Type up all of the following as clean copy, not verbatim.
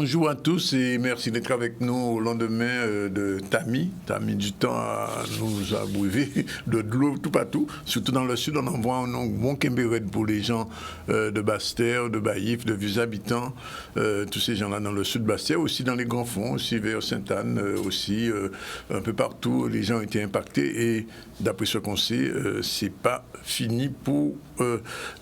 bonjour à tous et merci d'être avec nous au lendemain de Tami. Tami du temps à nous abreuver de l'eau tout partout, surtout dans le sud. On envoie un bon Kembérède pour les gens de Basse-Terre, de Baïf, de vieux habitants, tous ces gens-là dans le sud de Basse-Terre, aussi dans les grands fonds, aussi vers Sainte-Anne, aussi un peu partout. Les gens ont été impactés et d'après ce qu'on sait, c'est pas fini pour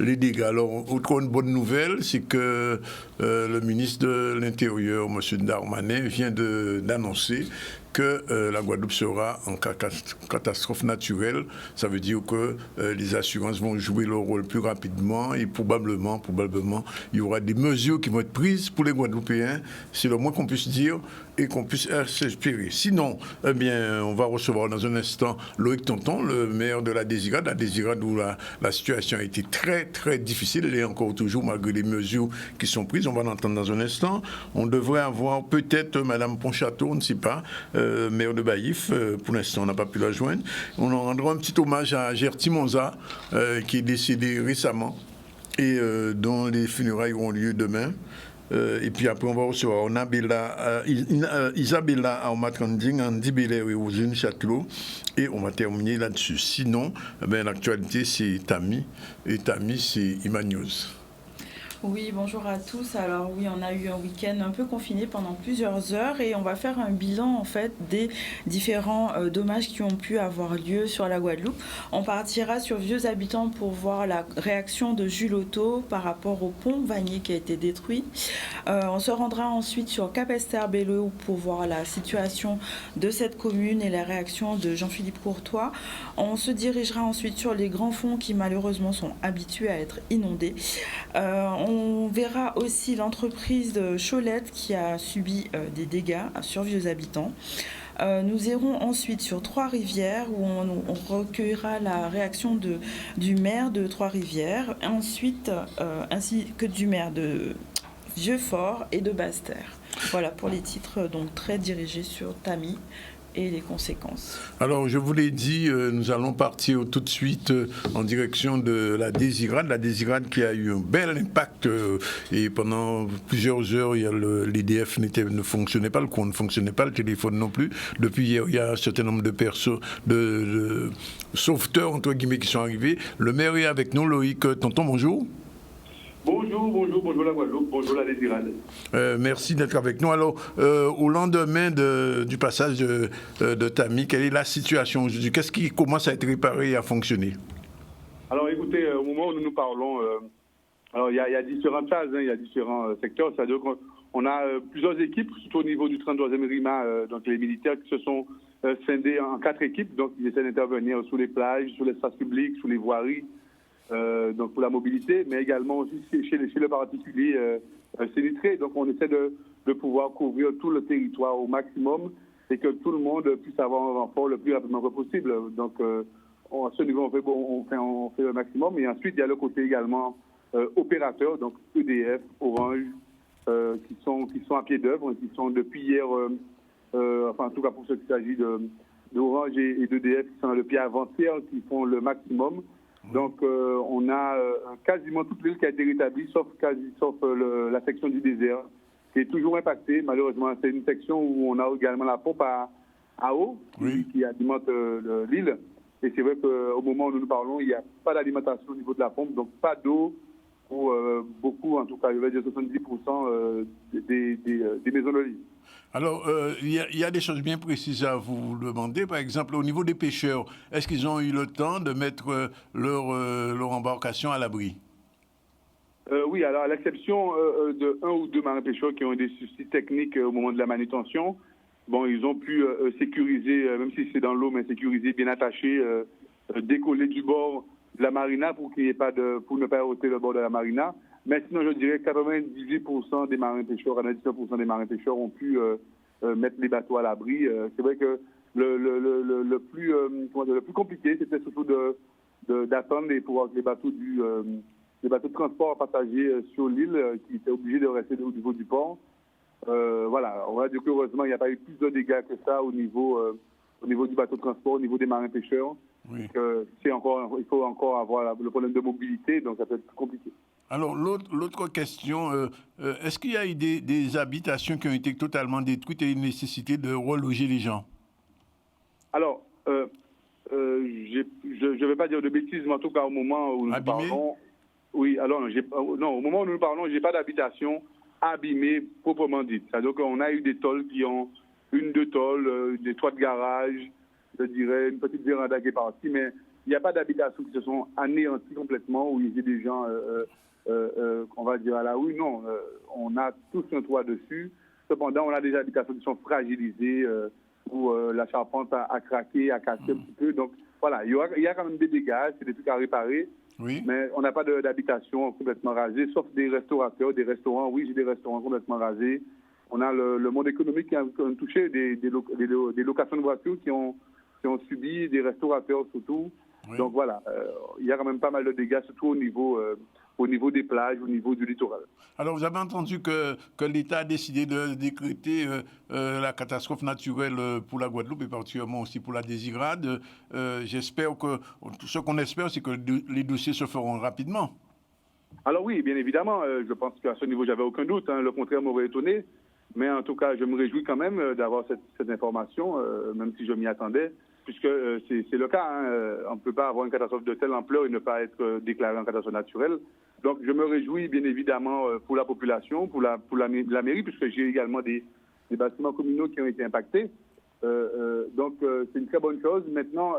les dégâts. Alors, autre une bonne nouvelle, c'est que le ministre de l'Intérieur, M. Darmanin, vient d'annoncer que la Guadeloupe sera en catastrophe naturelle. Ça veut dire que les assurances vont jouer leur rôle plus rapidement et probablement, il y aura des mesures qui vont être prises pour les Guadeloupéens. C'est le moins qu'on puisse dire et qu'on puisse s'inspirer. Sinon, eh bien, on va recevoir dans un instant Loïc Tonton, le maire de la Désirade où la situation a été très, très difficile. Elle est encore toujours, malgré les mesures qui sont prises. On va l'entendre dans un instant. On devrait avoir peut-être Mme Ponchateau, on ne sait pas, maire de Baïf. Pour l'instant, on n'a pas pu la joindre. On en rendra un petit hommage à Gerty Monza, qui est décédé récemment et dont les funérailles auront lieu demain. Et puis après, on va recevoir Isabella Aomatranding, Andy Belair et Rosine Châtelot. Et on va terminer là-dessus. Sinon, l'actualité, c'est Tami. Et Tami, c'est Imagnews. Oui, bonjour à tous. Alors oui, on a eu un week-end un peu confiné pendant plusieurs heures et on va faire un bilan en fait des différents dommages qui ont pu avoir lieu sur la Guadeloupe. On partira sur Vieux Habitants pour voir la réaction de Jules Otto par rapport au pont Vanier qui a été détruit. On se rendra ensuite sur Capesterre-Belleux pour voir la situation de cette commune et la réaction de Jean-Philippe Courtois. On se dirigera ensuite sur les grands fonds qui malheureusement sont habitués à être inondés. On verra aussi l'entreprise de Cholette qui a subi des dégâts sur Vieux Habitants. Nous irons ensuite sur Trois-Rivières où on recueillera la réaction du maire de Trois-Rivières, ensuite ainsi que du maire de Vieux-Fort et de Basse-Terre. Voilà pour les titres donc très dirigés sur Tami et les conséquences. Alors, je vous l'ai dit, nous allons partir tout de suite en direction de la Désirade qui a eu un bel impact et pendant plusieurs heures, l'EDF ne fonctionnait pas, le courant ne fonctionnait pas, le téléphone non plus. Depuis hier, il y a un certain nombre de sauveteurs, entre guillemets, qui sont arrivés. Le maire est avec nous, Loïc Tonton, bonjour. Bonjour la Guadeloupe, bonjour la Désirade. Merci d'être avec nous. Alors, au lendemain du passage de Tami, quelle est la situation aujourd'hui? Qu'est-ce qui commence à être réparé et à fonctionner? Alors écoutez, au moment où nous parlons, alors il y a différentes phases, il y a différents secteurs. C'est-à-dire qu'on a plusieurs équipes, surtout au niveau du 32e RIMA, donc les militaires qui se sont scindés en 4 équipes. Donc ils essaient d'intervenir sur les plages, sur l'espace public, sur les voiries. Donc pour la mobilité, mais également aussi chez le particulier sinistré. Donc on essaie de pouvoir couvrir tout le territoire au maximum et que tout le monde puisse avoir un renfort le plus rapidement possible. Donc à ce niveau, on fait le maximum. Et ensuite, il y a le côté également opérateur, donc EDF, Orange, qui sont à pied d'œuvre, qui sont depuis hier, enfin en tout cas pour ce qui s'agit d'Orange et d'EDF, qui sont dans le pied avant-hier, qui font le maximum. Donc, on a quasiment toute l'île qui a été rétablie, sauf la section du désert, qui est toujours impactée. Malheureusement, c'est une section où on a également la pompe à eau qui alimente l'île. Et c'est vrai qu'au moment où nous parlons, il n'y a pas d'alimentation au niveau de la pompe, donc pas d'eau pour beaucoup, en tout cas, je vais dire 70% des maisons de l'île. Alors, il y a des choses bien précises à vous demander. Par exemple, au niveau des pêcheurs, est-ce qu'ils ont eu le temps de mettre leur embarcation à l'abri? Oui, alors à l'exception de 1 ou 2 marins pêcheurs qui ont eu des soucis techniques au moment de la manutention, bon, ils ont pu sécuriser, même si c'est dans l'eau, mais sécuriser, bien attaché, décoller du bord de la marina pour ne pas ôter le bord de la marina. Mais sinon, je dirais que 98% des marins pêcheurs, 99% des marins pêcheurs ont pu mettre les bateaux à l'abri. C'est vrai que le plus compliqué, c'était surtout d'attendre les bateaux de transport passagers sur l'île qui étaient obligés de rester au niveau du port. Voilà, on va dire qu'heureusement, il n'y a pas eu plus de dégâts que ça au niveau du bateau de transport, au niveau des marins pêcheurs. Oui. Il faut encore avoir le problème de mobilité, donc ça peut être compliqué. Alors, l'autre question, est-ce qu'il y a eu des habitations qui ont été totalement détruites et une nécessité de reloger les gens? Alors, je ne vais pas dire de bêtises, mais en tout cas, au moment où nous parlons... Oui, alors, non, au moment où nous parlons, je n'ai pas d'habitation abîmée proprement dite. C'est-à-dire qu'on a eu des tôles qui ont deux tôles, des toits de garage, je dirais, une petite véranda qui est partie, mais il n'y a pas d'habitations qui se sont anéanties complètement, où il y a des gens, qu'on va dire à la rue. Non, on a tous un toit dessus. Cependant, on a des habitations qui sont fragilisées, où la charpente a craqué, a cassé un petit peu. Donc, voilà, il y a quand même des dégâts, c'est des trucs à réparer. Oui. Mais on n'a pas d'habitation complètement rasée, sauf des restaurateurs, des restaurants. Oui, j'ai des restaurants complètement rasés. On a le monde économique qui a touché des locations de voitures qui ont subi, des restaurateurs surtout. Oui. Donc voilà, il y a quand même pas mal de dégâts, surtout au niveau des plages, au niveau du littoral. Alors, vous avez entendu que l'État a décidé de décréter la catastrophe naturelle pour la Guadeloupe et particulièrement aussi pour la Désirade. J'espère que, ce qu'on espère, c'est que les dossiers se feront rapidement. Alors oui, bien évidemment, je pense qu'à ce niveau, j'avais aucun doute. Le contraire m'aurait étonné. Mais en tout cas, je me réjouis quand même d'avoir cette information, même si je m'y attendais, puisque c'est le cas. On ne peut pas avoir une catastrophe de telle ampleur et ne pas être déclaré en catastrophe naturelle. Donc, je me réjouis bien évidemment pour la population, pour la mairie, puisque j'ai également des bâtiments communaux qui ont été impactés. Donc, c'est une très bonne chose. Maintenant,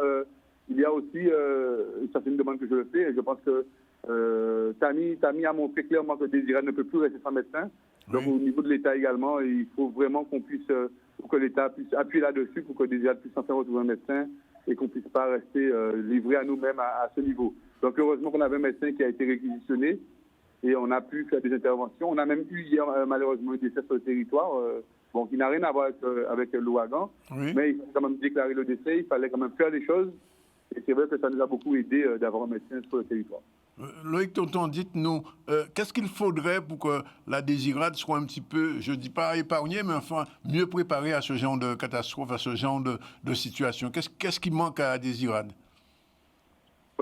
il y a aussi, ça c'est une demande que je le fais, et je pense que Tami a montré clairement que Désirade ne peut plus rester sans médecin. Donc, au niveau de l'État également, il faut vraiment pour que l'État puisse appuyer là-dessus, pour que Désirade puisse enfin retrouver un médecin et qu'on ne puisse pas rester livré à nous-mêmes à ce niveau. Donc, heureusement qu'on avait un médecin qui a été réquisitionné et on a pu faire des interventions. On a même eu hier, malheureusement, un décès sur le territoire, qui n'a rien à voir avec l'ouragan, mais il fallait quand même déclarer le décès, il fallait quand même faire des choses. Et c'est vrai que ça nous a beaucoup aidé d'avoir un médecin sur le territoire. Loïc Tonton, dites-nous, qu'est-ce qu'il faudrait pour que la Désirade soit un petit peu, je ne dis pas épargnée, mais enfin mieux préparée à ce genre de catastrophe, à ce genre de situation? Qu'est-ce qui manque à la Désirade?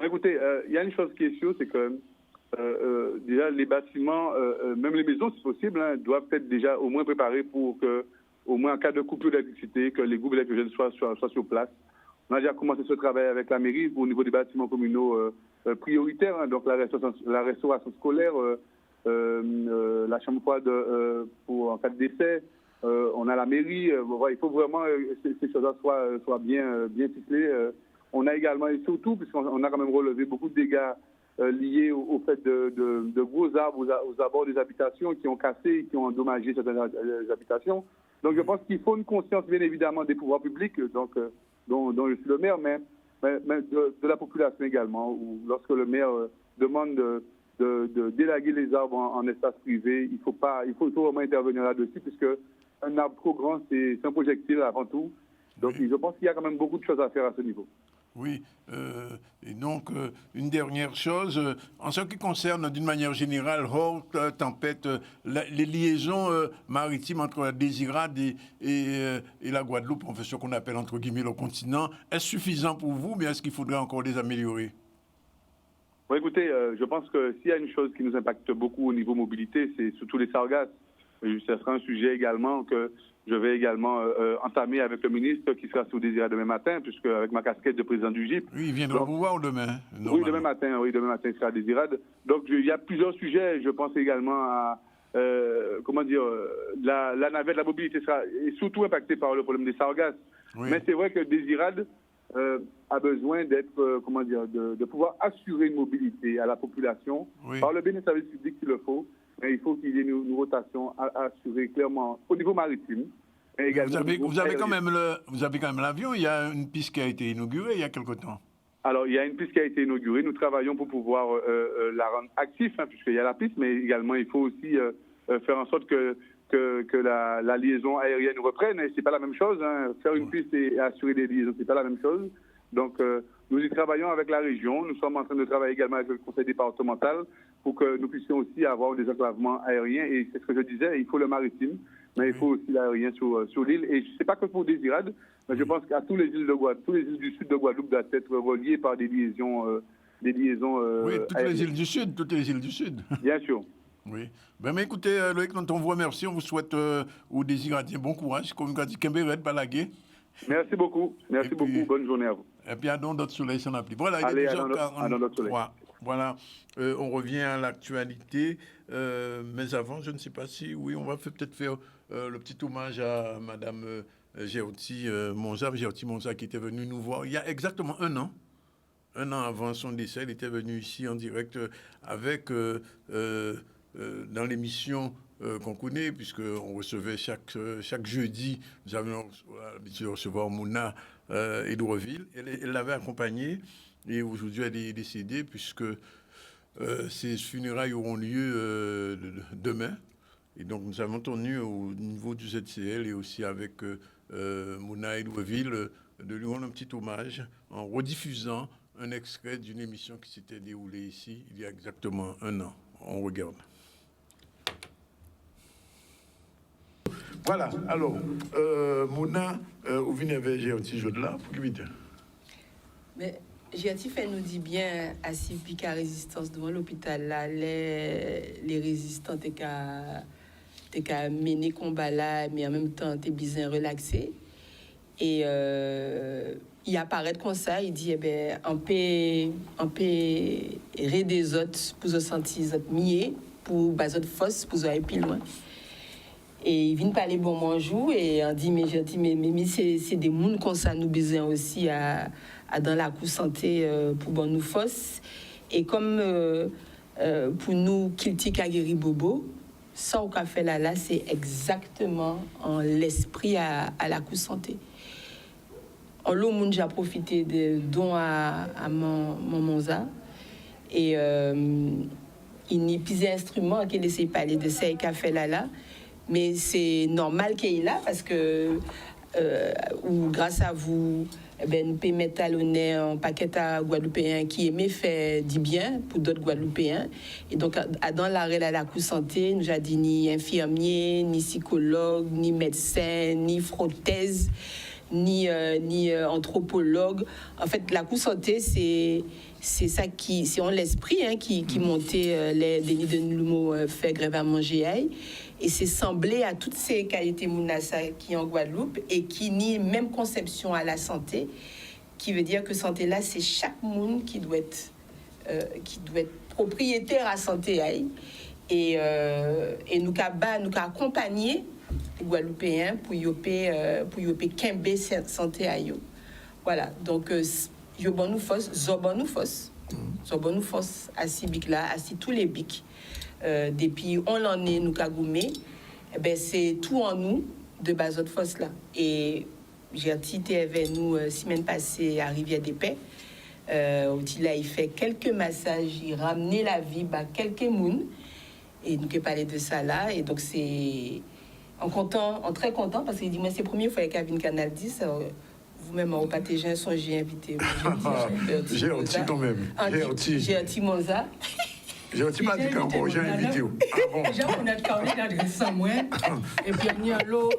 Écoutez, il y a une chose qui est sûre, c'est que déjà les bâtiments, même les maisons si possible, doivent être déjà au moins préparés pour que, au moins en cas de coupure d'électricité, que les groupes électrogènes soient sur place. On a déjà commencé ce travail avec la mairie au niveau des bâtiments communaux prioritaires, donc la restauration scolaire, la chambre froide en cas de décès. On a la mairie. Il faut vraiment que ces choses-là soient bien ficelées. On a également, et surtout, puisqu'on a quand même relevé beaucoup de dégâts liés au fait de gros arbres aux abords des habitations qui ont cassé et qui ont endommagé certaines habitations. Donc je pense qu'il faut une conscience, bien évidemment, des pouvoirs publics, dont je suis le maire, mais de la population également, où lorsque le maire demande de délaguer les arbres en espace privé, il faut vraiment intervenir là-dessus, puisque un arbre trop grand, c'est un projectile avant tout. Donc je pense qu'il y a quand même beaucoup de choses à faire à ce niveau. Oui, et donc une dernière chose, en ce qui concerne d'une manière générale, haute tempête, les liaisons maritimes entre la Désirade et la Guadeloupe, on fait ce qu'on appelle entre guillemets le continent, est-ce suffisant pour vous, mais est-ce qu'il faudrait encore les améliorer? Bon, écoutez, je pense que s'il y a une chose qui nous impacte beaucoup au niveau mobilité, c'est surtout les sargasses. Ce sera un sujet également que je vais également entamer avec le ministre qui sera sous Désirade demain matin, puisque avec ma casquette de président du GIP. Oui, il viendra vous voir demain. Oui, demain matin, il sera à Désirade. Donc il y a plusieurs sujets. Je pense également à la navette, la mobilité sera surtout impactée par le problème des sargasses. Oui. Mais c'est vrai que Désirade a besoin d'être, de pouvoir assurer une mobilité à la population par le bien des services publics s'il le faut. Mais il faut qu'il y ait une rotation assurée clairement au niveau maritime. Vous avez quand même l'avion, il y a une piste qui a été inaugurée il y a quelque temps. Alors, il y a une piste qui a été inaugurée. Nous travaillons pour pouvoir la rendre active, puisqu'il y a la piste, mais également il faut aussi faire en sorte que la liaison aérienne reprenne. Et c'est pas la même chose. Faire une piste et assurer des liaisons, c'est pas la même chose. Donc, nous y travaillons avec la région. Nous sommes en train de travailler également avec le conseil départemental pour que nous puissions aussi avoir des enclavements aériens. Et c'est ce que je disais, il faut le maritime, mais il faut aussi l'aérien sur l'île. Et je ne sais pas que pour Désirade, mais je pense qu'à tous les îles du sud de Guadeloupe doivent être reliées par des liaisons des liaisons. Oui, toutes aériennes. les îles du Sud, toutes les îles du Sud. Bien sûr. Oui. Ben, mais écoutez, Loïc, on vous remercie, on vous souhaite au désir bon courage, comme on dit, Kemberet, Balaguer. Merci beaucoup. Merci Et puis- beaucoup. Bonne journée à vous. Et puis, à dans d'autres soleil, s'en applique. Voilà, Allez, il est à dans d'autres soleil. 2h43. Voilà, on revient à l'actualité. Mais avant, je ne sais pas si, oui, on va peut-être faire le petit hommage à Madame Géoti Monza, qui était venue nous voir il y a exactement un an. Un an avant son décès, elle était venue ici en direct avec, dans l'émission qu'on connaît, puisqu'on recevait chaque jeudi, nous avions l'habitude de recevoir Mouna Edouardville. Elle l'avait accompagnée et aujourd'hui elle est décédée puisque ses funérailles auront lieu demain. Et donc nous avons tenu au niveau du ZCL et aussi avec Mouna Edouardville de lui rendre un petit hommage en rediffusant un extrait d'une émission qui s'était déroulée ici il y a exactement un an. On regarde. Voilà, alors, Mouna, vous venez avec un petit jeu de là, pour vite. Mais Géatif, elle nous dit bien, à Pica Résistance devant l'hôpital, là, les résistants, t'es qu'à mener combat là, mais en même temps, t'es bien relaxé. Et il apparaît comme ça, il dit, eh ben, on peut aider des autres pour se sentir mieux, pour les autres forces, pour aller plus loin. Et il vient parler bon bonjour et on dit mais c'est des monde comme ça nous besoin aussi à dans la cour santé pour bon nous force et comme pour nous Kilti Kageri Bobo ça au café là c'est exactement en l'esprit à la cour santé. En l'eau monde j'ai profité de don à mon Monza et il n'y a plus d'instruments qui laissait parler de ça café là. Mais c'est normal qu'il est là parce que grâce à vous, eh ben, nous pouvons mettre à l'honneur un paquet à Guadeloupéens qui aimait faire du bien pour d'autres Guadeloupéens. Et donc, dans l'arrêt à la cour santé, nous avons dit ni infirmier, ni psychologue, ni médecin, ni prothèse, ni anthropologue. En fait, la cour santé, c'est ça qui, c'est en l'esprit hein, qui montait les Denis de Nloumo fait grève à manger. Et c'est semblé à toutes ces qualités mounassa qui en Guadeloupe et qui nie même conception à la santé, qui veut dire que santé là, c'est chaque monde qui doit être propriétaire à santé. Et nous avons accompagné les Guadeloupéens pour yopé kembe santé à yo. Voilà, donc yo bon nous force, zobon nous force à si bic là, à si tous les bics. Depuis on l'en est nous kagoumé, ben c'est tout en nous de bazot force là. Et j'ai été avec nous semaine passée à Rivière des Paix. Où là il fait quelques massages, il ramenait la vie à quelques mouns et nous avons parlé de ça là et donc c'est en très content parce qu'il dit moi c'est la première fois qu'il y a Canal 10. Vous-même, au Patégin, j'ai invité. J'ai un quand même. J'ai un petit Monza. J'ai pas dit qu'encore, j'ai invité. J'ai on a parlé d'adresse sans moi. Et puis, il y a un lot.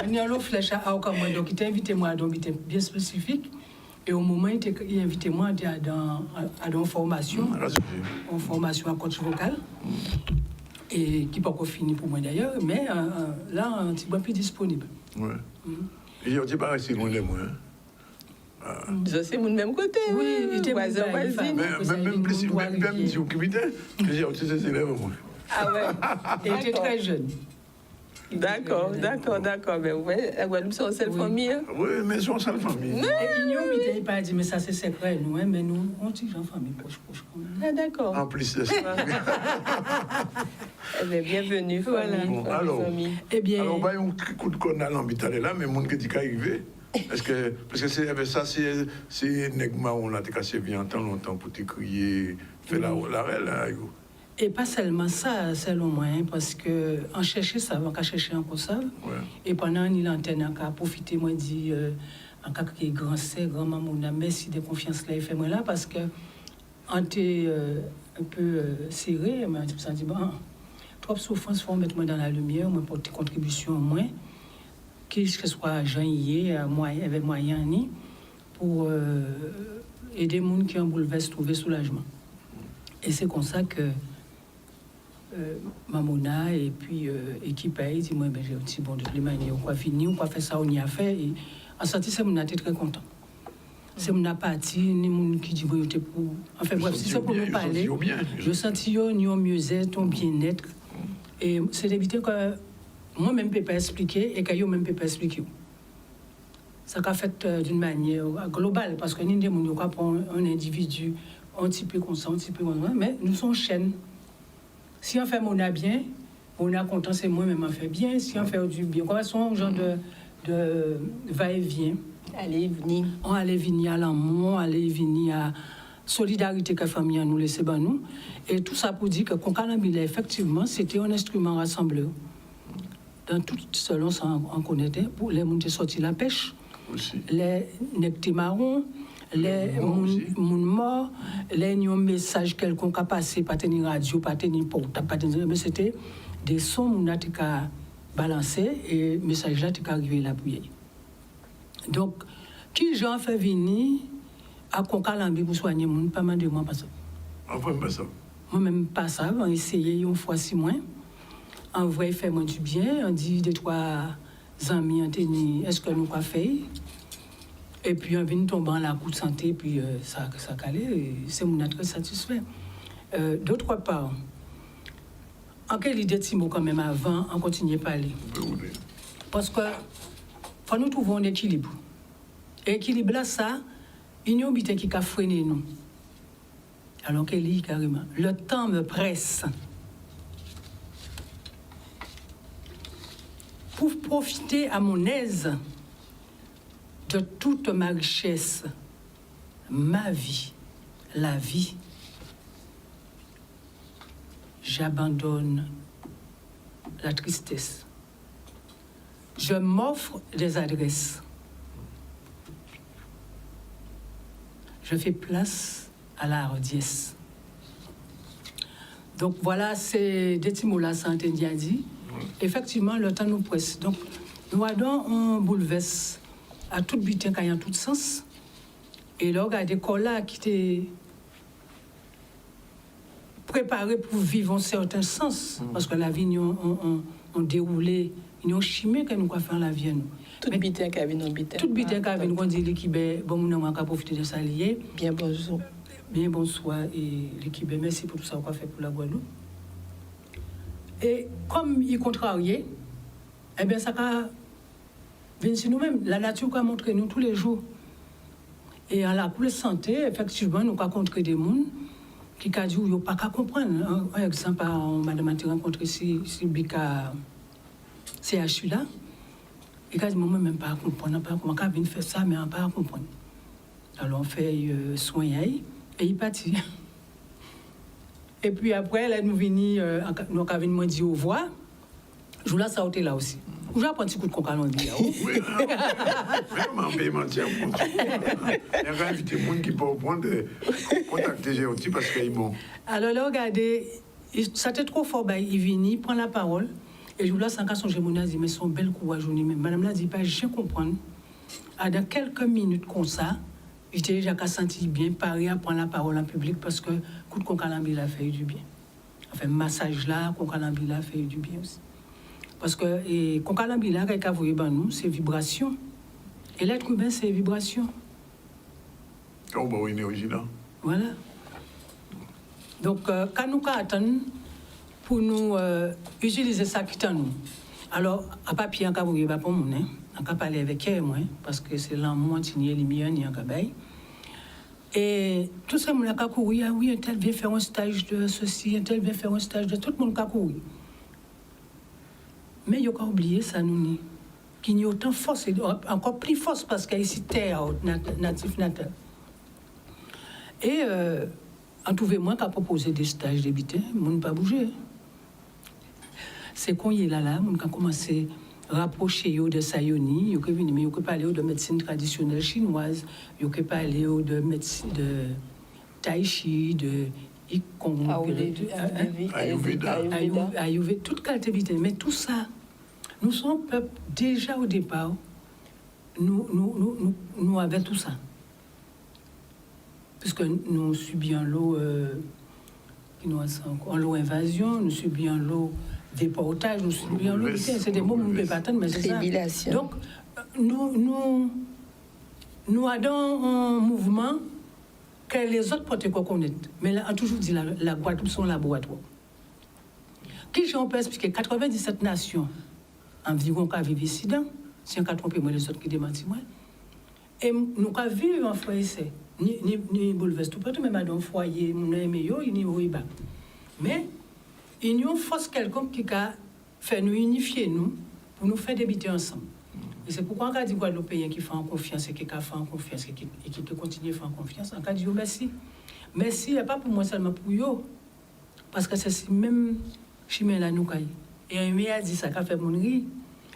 Il y a un lot flèche à Aokamoué. Donc, il t'a invité moi, donc il était bien spécifique. Et au moment où il a invité moi à une formation. Une formation à coach vocal. Et qui n'est pas encore fini pour moi d'ailleurs, mais là, un petit peu plus disponible. Oui. Et je ne dis pas rester loin de moi. Je sais, mon même côté. Oui, il était voisin. Même plus, même si vous quittez, j'ai aussi ses élèves. Ah ouais. Il était très jeune. D'accord. Mais ouais, la Guadeloupe, c'est une seule famille. Oui, mais c'est une seule famille. Et il n'a pas dit, mais ça c'est secret, nous, mais nous, on dit en famille proche quand même. Ah, d'accord. En plus de ça. Bienvenue, voilà. Bon, alors, eh bien, alors, bah, un coup de corne à l'hôpital là, mais mon qui dit qu'à arriver. Parce que c'est Negma, on a été cassé bien longtemps pour te crier, faire l'arrêt là. Et pas seulement ça, selon moi, parce qu'on cherchait ça, on a cherché encore ça. Ouais. Et pendant une antenne, on a profité, moi, dit, en cas que grand-sœur, grand-maman, on a merci de confiance là, il fait moi là, parce que on était un peu serré, mais on s'est dit, bon, trop de souffrance, il faut mettre moi dans la lumière, moi, pour tes contributions au moins, que ce soit Jean-Yé, avec moyen, pour aider les gens qui ont bouleversé trouver soulagement. Et c'est comme ça que Mamona et puis équipe a dit moi ben j'ai dit bon de toute manière on va finir on va faire ça on y a fait et en sortie c'est mon été très content. C'est mon parti ni mon qui dit bon était pour enfin bref si c'est pour nous parler je senti yo ni mieux-être ton bien-être et c'est d'éviter que moi même peux pas expliquer et que yo même peut pas expliquer. Ça qu'a fait d'une manière globale parce que ni des monde pas prendre un individu un petit peu comme ça un petit peu comme ça mais nous sommes chaîne. Si on fait mon bien, on est content, c'est moi-même on fait bien. Si on fait du bien, quoi, son genre de va-et-vient. Allez, venir. On allait venir à l'amour, on allait venir à solidarité que la famille a nous laissé ben nous. Et tout ça pour dire que Conkalambila, effectivement, c'était un instrument rassembleur. Dans tout selon ça, on connaissait, pour les gens qui sont sortis la pêche, aussi. Les nectés marrons, les moun morts, les messages quelconque a passé, pas tenir radio, pas tenir portable, pas tenir, mais c'était des sons moun a balancé et message là t'es arrivé là pour y. Donc qui j'en fait venir à Conkalambila pour soigner moun pas mal de moi pas ça. Enfin pas ça. Moi même pas ça, on essayé une fois si moins. En vrai fait moi du bien, on dit deux trois amis en tenir est-ce que nous quoi fait? Et puis on vient tomber en la coup de santé, puis ça calait, c'est mon très satisfait. D'autre part, en quelle idée de mots quand même avant, on continue à parler. Parce que faut nous trouver un équilibre. Et l'équilibre là, ça, il y a un bité qui a freiné nous. Alors qu'elle dit carrément, le temps me presse. Pour profiter à mon aise de toute ma richesse, ma vie, la vie, j'abandonne la tristesse. Je m'offre des adresses. Je fais place à la hardiesse. Donc voilà, c'est des petits mots là, ça a dit. Effectivement, le temps nous presse. Donc, nous avons un bouleverse à tout butin qui a tout sens. Et là, regardez des collègues qui étaient préparés pour vivre un certain sens. Parce que la vie, on déroulé, ils ont chimé que nous avons fait la vie. Tout butin qui a vu butin. Tout butin qui a vu, on dit l'équipe, bon, nous avons profité de ça lié. Bien bonjour. Bien bonsoir. Et l'équipe, merci pour tout ça qu'on a fait pour la Guadeloupe. Et comme il contrariait, eh bien, ça a venir sur nous-mêmes. La nature a montré nous tous les jours. Et en la coulée santé, effectivement, nous avons rencontré des gens qui ont dit qu'ils n'ont pas qu'à comprendre. Un exemple, madame a rencontré si Bika CHU là. Et quand moi même pas comprendre, pas comment quand vient faire ça, mais on pas comprendre. Alors on fait soin et il partit. Et puis après, là, nous venons, nous avons dit au revoir. Je voulais sauter là aussi. Je vais prendre un petit coup de Conkalambila. Oui, vraiment, paiement tiens. Il y a invité des gens qui peuvent prendre contacter Géoti parce qu'ils bon. Alors là, regardez, ça était trop fort, il vient, il prend la parole. Et je voulais sans son gémona dit mais son bel courage. Madame l'a dit pas, je comprends. Dans quelques minutes comme ça, j'étais déjà senti bien paré à prendre la parole en public parce que coup de Conkalambila a fait du bien. Enfin, massage là, Conkalambila a fait du bien aussi. Parce que Conkalambila, quand il a voulu nous, c'est vibration. Et l'être humain, c'est vibration. Oh, bah oui, énergie là. Voilà. Donc, quand nous attendons pour nous utiliser ça qui est en nous. Alors, à papier, on ne va pas mon on peut parler avec elle, moi, parce que c'est l'amour, c'est les miens, ni un cabaye. Et tout ça, on a couru, ah oui, un tel vient faire un stage de ceci, un tel vient faire un stage de tout le monde a couru. Mais il n'y a pas oublié ça, nous, qu'il y a autant de force, encore plus force, parce qu'il y a ici terre, natif natal. Et en trouvé-moi qu'à proposer des stages d'habitants, on n'a pas bougé. C'est qu'on y est là, on a commencé à rapprocher de Sayoni, on peut parler de médecine traditionnelle chinoise, on peut parler de médecine de Tai Chi, de Ikong, Ayurveda, toute qualité de mais tout ça, nous sommes peuple déjà au départ, nous avons tout ça. puisque nous subissons l'eau, l'eau invasion, nous subissons l'eau déportage, nous subissons l'eau, c'est des mots que nous ne pouvons pas attendre, mais c'est ça. Donc, nous avons un mouvement que les autres portent quoi connaître. Mais là, on a toujours dit la Guadeloupe, son laboratoire. Qui j'en peux expliquer 97 nations environ qui vivent ici, si on ne trompe pas les autres qui démentent moi. Et nous avons vu en foyer, ni bouleverse tout partout, même dans un foyer, nous avons aimé, ni au bas. Mais il y a une force quelconque qui a fait nous unifier nous pour nous faire débuter ensemble. Et c'est pourquoi on a dit Guadeloupéens qui font confiance et qui font confiance et qui continuent à faire confiance. On a dit merci. Merci, pas pour moi seulement pour eux. Parce que c'est même chemin là nous caille. Et un mec a dit ça qu'a fait mon riz.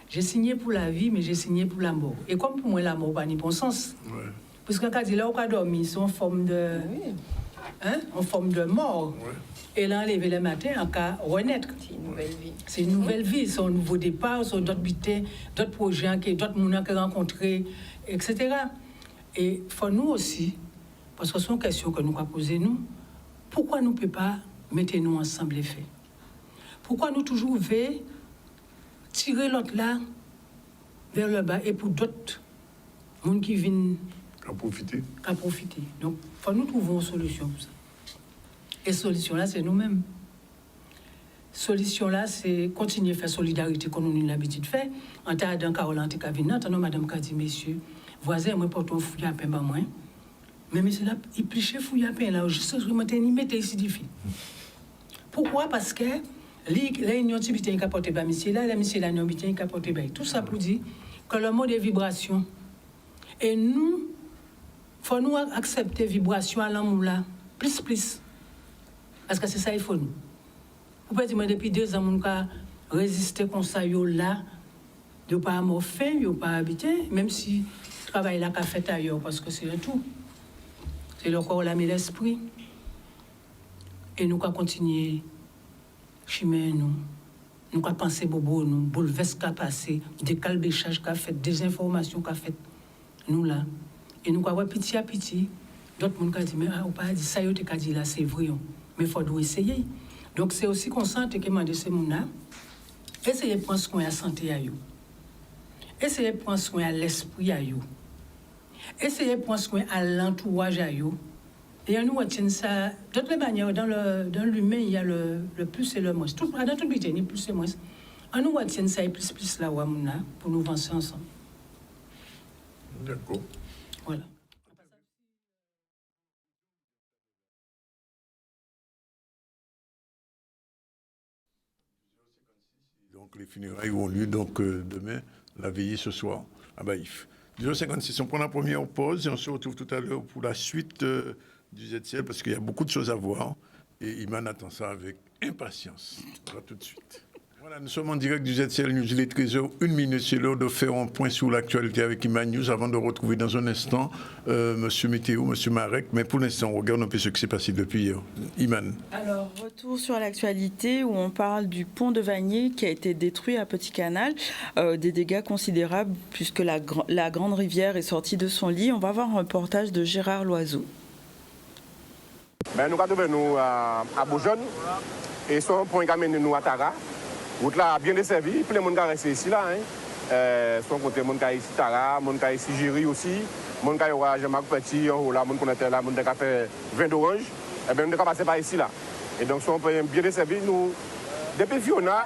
J'ai signé pour la vie, mais j'ai signé pour la mort. Et comme pour moi la mort pas ni bon sens. Ouais. Parce qu'on a dit là on a dormi, c'est en forme de en forme de mort. Ouais. Et là, lever le matin, on va renaître. C'est une nouvelle vie. C'est une nouvelle vie, c'est un nouveau départ, c'est d'autres butins, d'autres projets, d'autres gens qui rencontrés, etc. Et il faut nous aussi, parce que c'est une question que nous avons posée, nous, pourquoi nous ne pouvons pas mettre nous ensemble les faits? Pourquoi nous toujours veillons tirer l'autre là vers le bas et pour d'autres gens qui viennent à profiter. Donc, il faut nous trouver une solution pour ça. Et solution là, c'est nous-mêmes. Solution là, c'est continuer à faire solidarité comme nous avons l'habitude de faire. En tant que Caroline Tekavina, en madame qui a dit, messieurs, voisins, moi, porte un fouille à pain, pas moins. Mais monsieur là, il pliche fouille à pain là, juste ce matin, il mettait ici des filles. Pourquoi? Parce que l'union tibétaine qui a porté par monsieur là, la monsieur là, l'union tibétaine qui a porté par tout ça pour dire que le mot des vibrations. Et nous, il faut nous accepter vibration à l'amour là, plus. Parce que c'est ça il faut nous. Vous pouvez dire, mais depuis 2 ans, on a résisté comme ça, là, de pas avoir faim, de pas habiter, même si le travail là qu'a fait ailleurs, parce que c'est un tout. C'est le corps, l'âme et l'esprit. Et nous allons continuer, chemin, nous allons penser bobo, nous, bouleverse qu'a passé, des calbéchages qu'a fait, des informations qu'a fait, nous là. Et nous allons petit à petit, d'autres gens ont dit, mais on pas dit ça, on t'a dit là, c'est vrai. Mais il faut essayer. Donc, c'est aussi conscient que je dis ces gens-là, essayez de prendre soin de la santé à eux. Essayez de prendre soin de l'esprit à eux. Essayez de prendre soin de l'entourage à eux. Et nous retenons ça. De toutes les manières, dans l'humain, il y a le plus et le moins. Dans toute beauté, il y a plus et moins. On nous retient ça et plus là, pour nous avancer ensemble. D'accord. Voilà. Donc les funérailles auront lieu donc demain, la veillée ce soir à Baïf. 10h56, on prend la première pause et on se retrouve tout à l'heure pour la suite du ZCL parce qu'il y a beaucoup de choses à voir et Iman attend ça avec impatience. On va tout de suite. Voilà, nous sommes en direct du ZCL News, il est 13h01, c'est l'heure de faire un point sur l'actualité avec Iman News avant de retrouver dans un instant Monsieur Météo, Monsieur Marek. Mais pour l'instant, on regarde un peu ce qui s'est passé depuis hier. Iman. Alors, retour sur l'actualité où on parle du pont de Vanier qui a été détruit à Petit Canal. Des dégâts considérables puisque la grande rivière est sortie de son lit. On va voir un reportage de Gérard Loiseau. Nous sommes à Beaujeune et son point qui amène nous à Tara. Route là bien desservie, plein de monde qui resté ici là. Son côté monde qui ici Tara, monde qui ici Géry aussi, monde qui a Jean-Marc Petit, là monde connaît là, monde qui a fait vin d'orange. Et bien on est passé par ici là. Et donc son point bien desservi, nous depuis Fiona,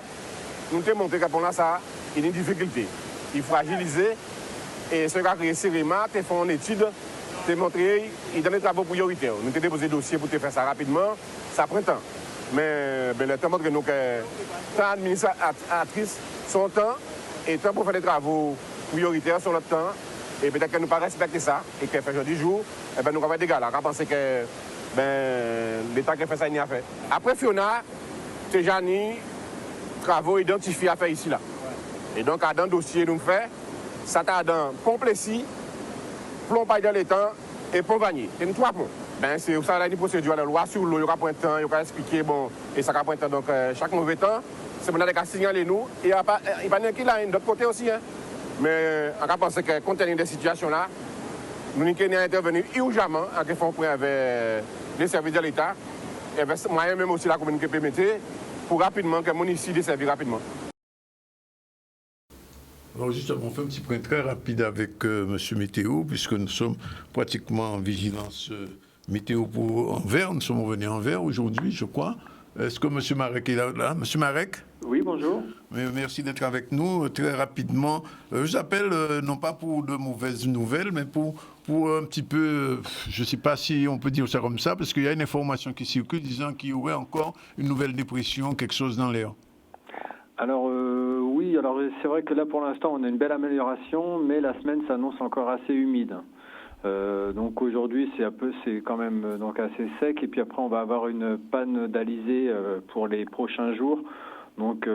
nous t'ai montré que pour là ça, il y a une difficulté. Il faut fragiliser et ce qui a créé Sérima, tu fait une étude, tu montré, il donne des travaux prioritaires. Nous t'ai déposé dossier pour te faire ça rapidement, ça prend temps. Mais le temps montre que nous, tant administratrices, son temps, et temps pour faire des travaux prioritaires sur notre temps, et peut-être que nous ne pas respecter ça, et qu'elle fait jour du jour, et ben nous avons des dégâts là. On pense que l'État qui a fait ça, il n'y a fait. Après Fiona, c'est Jani, travaux identifiés à faire ici là. Et donc, dans le dossier, nous fait, ça t'a dans Pont-Plessis, Plombaille dans les temps et Pont-Vanier. C'est 3 ponts. C'est ça la procédure, la loi sur l'eau, il y aura point de temps, il y aura expliqué, bon, et ça va point de temps. Donc, chaque mauvais temps, c'est mon qu'à signaler nous. Et il n'y a pas qui là, d'autre côté aussi. Hein. Mais on va penser que compte tenu des situations là, nous avons intervenir urgemment en faisant un point avec les services de l'État, et moi-même aussi la communauté permettait, pour rapidement que mon ici desservi rapidement. Alors justement, on fait un petit point très rapide avec Monsieur Météo, puisque nous sommes pratiquement en vigilance météo pour Anvers. Nous sommes revenus à Anvers aujourd'hui, je crois. Est-ce que Monsieur Marek est là? Monsieur Marek? Oui, bonjour. Merci d'être avec nous. Très rapidement, je vous appelle non pas pour de mauvaises nouvelles, mais pour un petit peu, je ne sais pas si on peut dire ça comme ça, parce qu'il y a une information qui circule disant qu'il y aurait encore une nouvelle dépression, quelque chose dans l'air. Alors oui, alors c'est vrai que là pour l'instant on a une belle amélioration, mais la semaine s'annonce encore assez humide. Donc aujourd'hui c'est quand même donc assez sec, et puis après on va avoir une panne d'alizé pour les prochains jours. Donc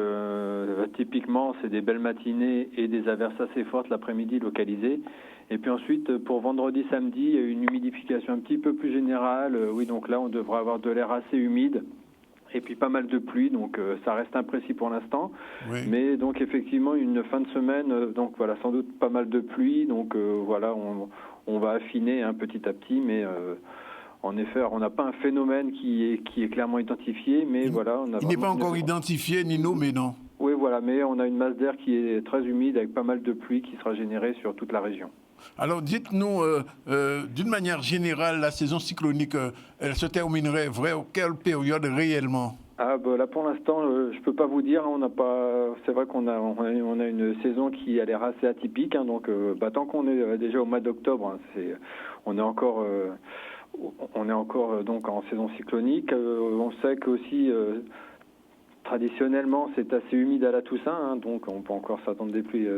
typiquement c'est des belles matinées et des averses assez fortes l'après-midi localisées. Et puis ensuite pour vendredi, samedi, une humidification un petit peu plus générale. Oui, donc là on devrait avoir de l'air assez humide. Et puis pas mal de pluie, donc ça reste imprécis pour l'instant. Oui. Mais donc effectivement une fin de semaine, donc voilà, sans doute pas mal de pluie. Donc voilà, on va affiner petit à petit, mais en effet, on n'a pas un phénomène qui est clairement identifié, mais voilà. Il n'est pas encore identifié ni nommé, non? Oui, voilà, mais on a une masse d'air qui est très humide avec pas mal de pluie qui sera générée sur toute la région. Alors dites-nous, d'une manière générale, la saison cyclonique, elle se terminerait à quelle période réellement? Là pour l'instant, je peux pas vous dire. C'est vrai qu'on a une saison qui a l'air assez atypique. Donc tant qu'on est déjà au mois d'octobre, on est encore donc en saison cyclonique. On sait qu'aussi traditionnellement c'est assez humide à la Toussaint, donc on peut encore s'attendre des pluies.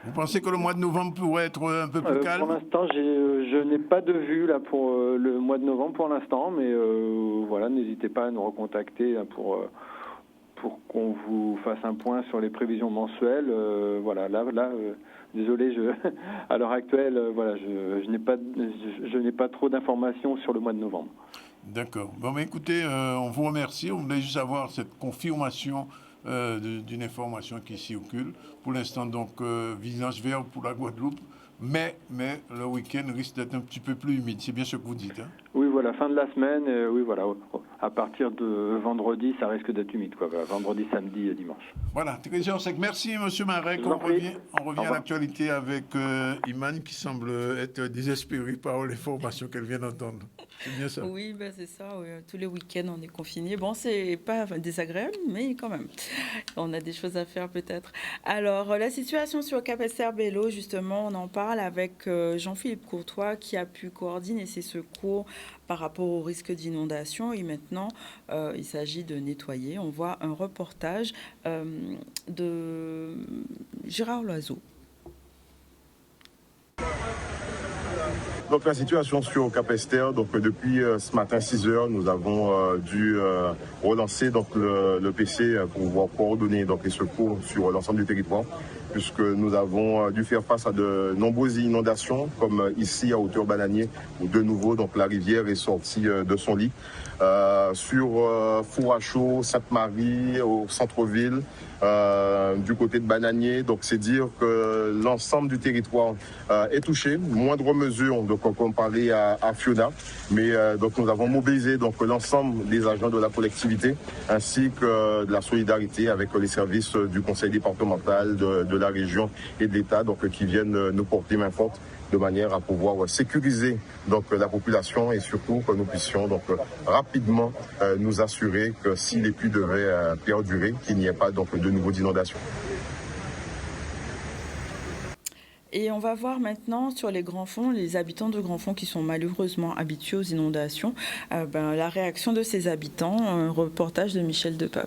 Vous pensez que le mois de novembre pourrait être un peu plus calme? Pour l'instant, je n'ai pas de vue là pour le mois de novembre pour l'instant, mais voilà, n'hésitez pas à nous recontacter pour qu'on vous fasse un point sur les prévisions mensuelles. Voilà, là, désolé, à l'heure actuelle, voilà, je n'ai pas trop d'informations sur le mois de novembre. D'accord. Bon, mais écoutez, on vous remercie. On voulait juste avoir cette confirmation d'une information qui circule. Pour l'instant, donc, vigilance verte pour la Guadeloupe, mais le week-end risque d'être un petit peu plus humide. C'est bien ce que vous dites, hein? Oui, voilà, fin de la semaine, oui, voilà. À partir de vendredi, ça risque d'être humide, quoi. Voilà, vendredi, samedi et dimanche. Voilà, très bien. Merci, M. Marek. On revient à l'actualité avec Iman, qui semble être désespérée par l'information qu'elle vient d'entendre. C'est bien ça? Oui, c'est ça. Oui. Tous les week-ends, on est confinés. Bon, c'est pas désagréable, mais quand même, on a des choses à faire peut-être. Alors, la situation sur Capesterre-Belle-Eau, justement, on en parle avec Jean-Philippe Courtois, qui a pu coordonner ses secours par rapport au risque d'inondation. Et maintenant, il s'agit de nettoyer. On voit un reportage de Gérard Loiseau. Donc la situation sur Capesterre, donc depuis ce matin 6h, nous avons dû relancer donc le PC pour pouvoir coordonner donc les secours sur l'ensemble du territoire, puisque nous avons dû faire face à de nombreuses inondations, comme ici à hauteur Bananier, où de nouveau donc la rivière est sortie de son lit. Sur Fourachot, Sainte-Marie, au centre-ville, du côté de Bananier. Donc c'est dire que l'ensemble du territoire est touché, moindre mesure, donc on parlait à Fiona, mais donc nous avons mobilisé donc l'ensemble des agents de la collectivité ainsi que de la solidarité avec les services du conseil départemental, de la région et de l'État, donc qui viennent nous porter main forte de manière à pouvoir sécuriser donc la population et surtout que nous puissions donc rapidement nous assurer que si les pluies devaient perdurer, qu'il n'y ait pas donc de nouveau d'inondations. Et on va voir maintenant sur les Grands Fonds, les habitants de Grands Fonds qui sont malheureusement habitués aux inondations, la réaction de ces habitants, un reportage de Michel Depeuple.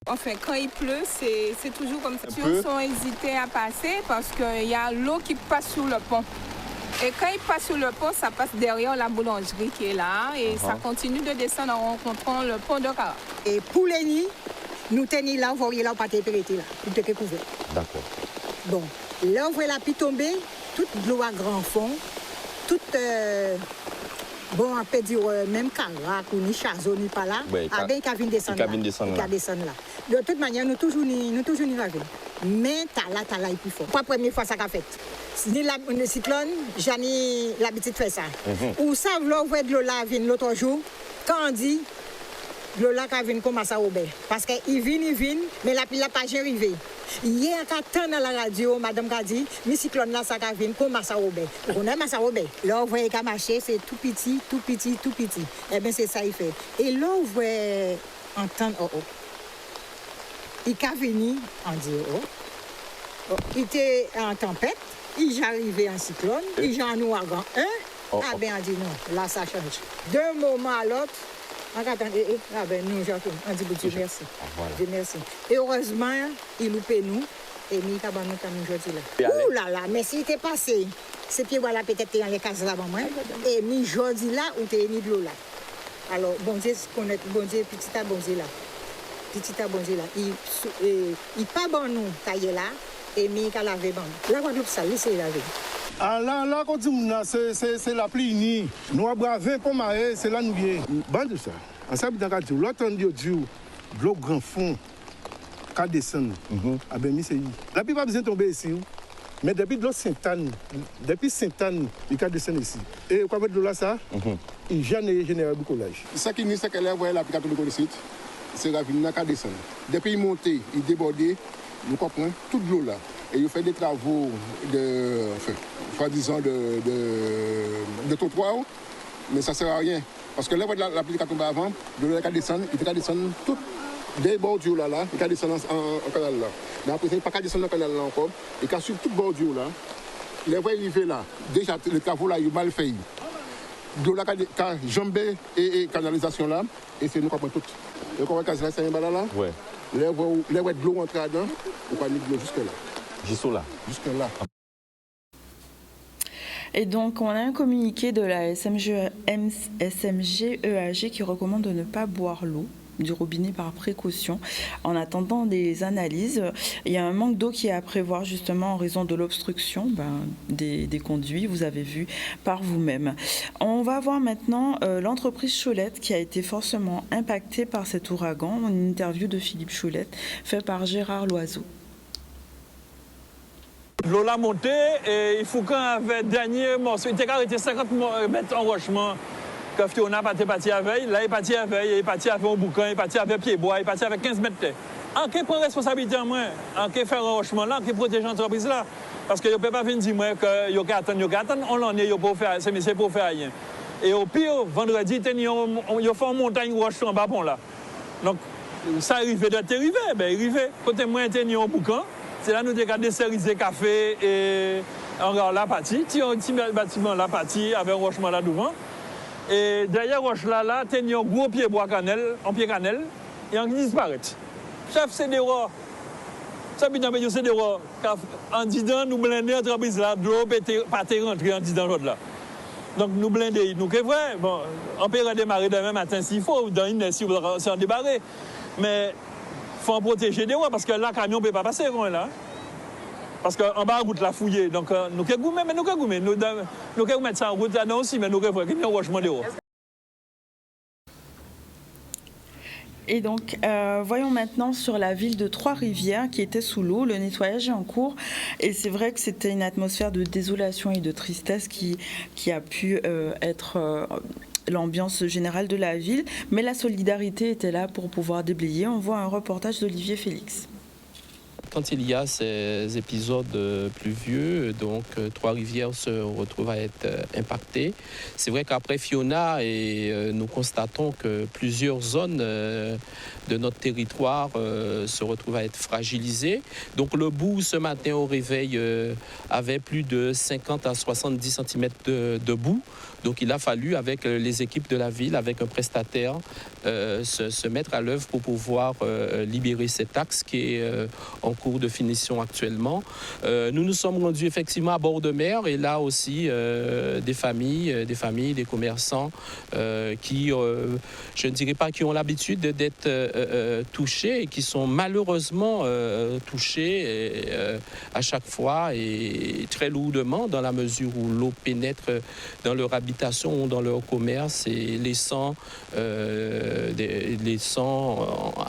Enfin, quand il pleut, c'est toujours comme ça. Les gens sont hésités à passer parce qu'il y a l'eau qui passe sur le pont. Et quand il passe sur le pont, ça passe derrière la boulangerie qui est là et ça continue de descendre en rencontrant le pont de Cara. Et pour les nids, nous tenons là, vous voyez là, pas t'épériter là, tout est couvert. D'accord. Bon, là, on voit la pluie tomber, toute l'eau à grand fond, toute... bon, on peut dire même Carac ou ni Chazo ni pas là, avec qui vient descendre là. De toute manière, nous toujours ni la ville. mais Tala est plus fort. Pas la première fois ça qu'a fait. Ni le cyclone, j'en ai l'habitude de faire ça. Ou ça, vous voyez de l'eau là, l'autre jour, quand on dit, l'eau là vient commencer à ouvrir. Parce qu'il vient, mais la pile n'a pas arrivé. Hier, quand dans la radio, madame a dit, le cyclone là, ça vient commencer à ouvrir. On aime ça ouvrir. Là, vous voyez qu'à marcher, c'est tout petit. Eh bien, c'est ça qu'il fait. Et là, vous voyez entendre, il est venu en dire, il était en tempête. Il est arrivé en cyclone, il est en ouragan 1. Ah ben on dit non, là ça change. D'un moment à l'autre, on attend, ah ben nous, on dit Dieu merci. Dieu merci. Et heureusement, il loupait nous, et nous avons nous aujourd'hui là. Ouh là là, mais s'il était passé, ces pieds voilà peut-être dans les cases là-bas, et mi aujourd'hui là, on était mis de l'eau là. Alors, bon Dieu, connaître, bon Dieu, petit à bon Dieu là. Il pas bon nous, taillé là. Et mi ka laver bon. La Guadeloupe ça laisser laver. Ah là quand c'est la pluie. Nous braver pour marrer, c'est là nous bien. Ban de ça. En ça dans radio, l'autre dit de l'eau grand fond ka descendre. Ah ben mi c'est. La pluie pas besoin tomber ici. Mais depuis de l'eau Sainte-Anne, il ka descendre ici. Et quoi avec de là ça il génère bricolage. Ça qui nous c'est qu'elle voyait la pluie catholique de site. C'est la ville qui descend. Depuis il montait, il débordait. Nous comprenons toute l'eau là. Et il fait des travaux soi-disant de trottoir, mais ça ne sert à rien. Parce que là, la pluie qui tombe avant, de l'eau qui descend, il peut descendre tout des bordures là, il peut descendre en canal là. Mais après, il ne peut pas descendre dans le canal là encore. Il peut suivre toute bordure là. Les voies arrivées là, déjà, les travaux là, ils ont mal fait. De l'eau qui a jambé et canalisation là, et c'est nous qui comprenons tout. Et comment c'est un balai là? Ouais. Les voies de l'eau entrer dedans, on va aller de l'eau jusque là. Jusque là. Et donc, on a un communiqué de la SMG EAG qui recommande de ne pas boire l'eau du robinet par précaution en attendant des analyses. Il y a un manque d'eau qui est à prévoir justement en raison de l'obstruction des conduits, vous avez vu par vous-même. On va voir maintenant l'entreprise Choulette qui a été fortement impactée par cet ouragan. Une interview de Philippe Choulette faite par Gérard Loiseau. L'eau l'a monté et il faut qu'on avait dernier morceau. Il était arrêté 50 mètres en rochement. Quand Fiona est parti à veille, là il est parti à veille, il est parti avec un boucan, il est parti avec pied-bois, il est parti avec 15 mètres de terre. En qui prend responsabilité en moi, en qui fait un rochement là, en qui protège l'entreprise là. Parce que je ne peux pas venir dire moi que je vais attendre, on l'en est, c'est monsieur pour faire rien. Et au pire, vendredi, il fait une montagne roche en bas là. Donc, ça arrivait d'être arrivé, ben arrivé. Côté moi, il y a un boucan, c'est là nous avons desserrisé café et encore la partie, un petit bâtiment la partie avec un rochement là devant. Et derrière roche là, il y a un gros pied bois en pied cannelle, et on disparaît. Chef, c'est des rois. Ça, c'est des rois. En disant, nous blindons l'entreprise là, de l'eau pas rentrer en disant l'autre là. Donc, nous blindons. Nous, c'est vrai, bon, on peut redémarrer demain matin s'il faut, dans une si on s'en débarrer. Mais il faut en protéger des rois, parce que là, le camion ne peut pas passer, là. Parce qu'en bas, la route l'a fouillé. Donc, nous pouvons mettre ça en route là aussi, mais nous pouvons faire un rochement de haut. Et donc, voyons maintenant sur la ville de Trois-Rivières qui était sous l'eau. Le nettoyage est en cours. Et c'est vrai que c'était une atmosphère de désolation et de tristesse qui a pu être l'ambiance générale de la ville. Mais la solidarité était là pour pouvoir déblayer. On voit un reportage d'Olivier Félix. Quand il y a ces épisodes pluvieux, donc Trois-Rivières se retrouve à être impactées. C'est vrai qu'après Fiona, nous constatons que plusieurs zones de notre territoire se retrouvent à être fragilisées. Donc le bout ce matin au réveil avait plus de 50 à 70 cm de boue. Donc il a fallu, avec les équipes de la ville, avec un prestataire, se mettre à l'œuvre pour pouvoir libérer cet axe qui est en cours de finition actuellement. Nous nous sommes rendus effectivement à bord de mer et là aussi des familles, des commerçants qui, je ne dirais pas qui ont l'habitude d'être touchés et qui sont malheureusement touchés à chaque fois et très lourdement dans la mesure où l'eau pénètre dans leur habitation ou dans leur commerce et laissant à